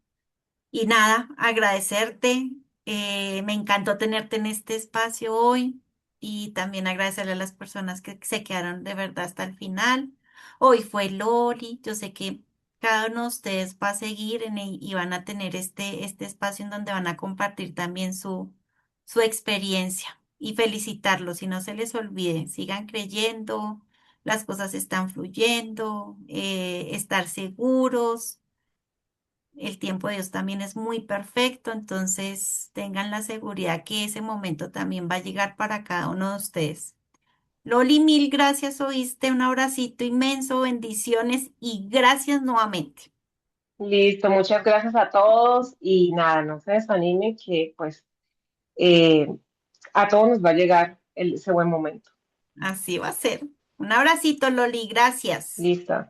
Y nada, agradecerte. Me encantó tenerte en este espacio hoy y también agradecerle a las personas que se quedaron de verdad hasta el final. Hoy fue Loli. Yo sé que cada uno de ustedes va a seguir y van a tener este espacio en donde van a compartir también su experiencia y felicitarlos. Y no se les olvide, sigan creyendo, las cosas están fluyendo, estar seguros. El tiempo de Dios también es muy perfecto, entonces tengan la seguridad que ese momento también va a llegar para cada uno de ustedes. Loli, mil gracias, oíste, un abracito inmenso, bendiciones y gracias nuevamente. Listo, muchas gracias a todos y nada, no se desanimen que pues eh, a todos nos va a llegar ese buen momento. Así va a ser. Un abracito, Loli, gracias. Listo.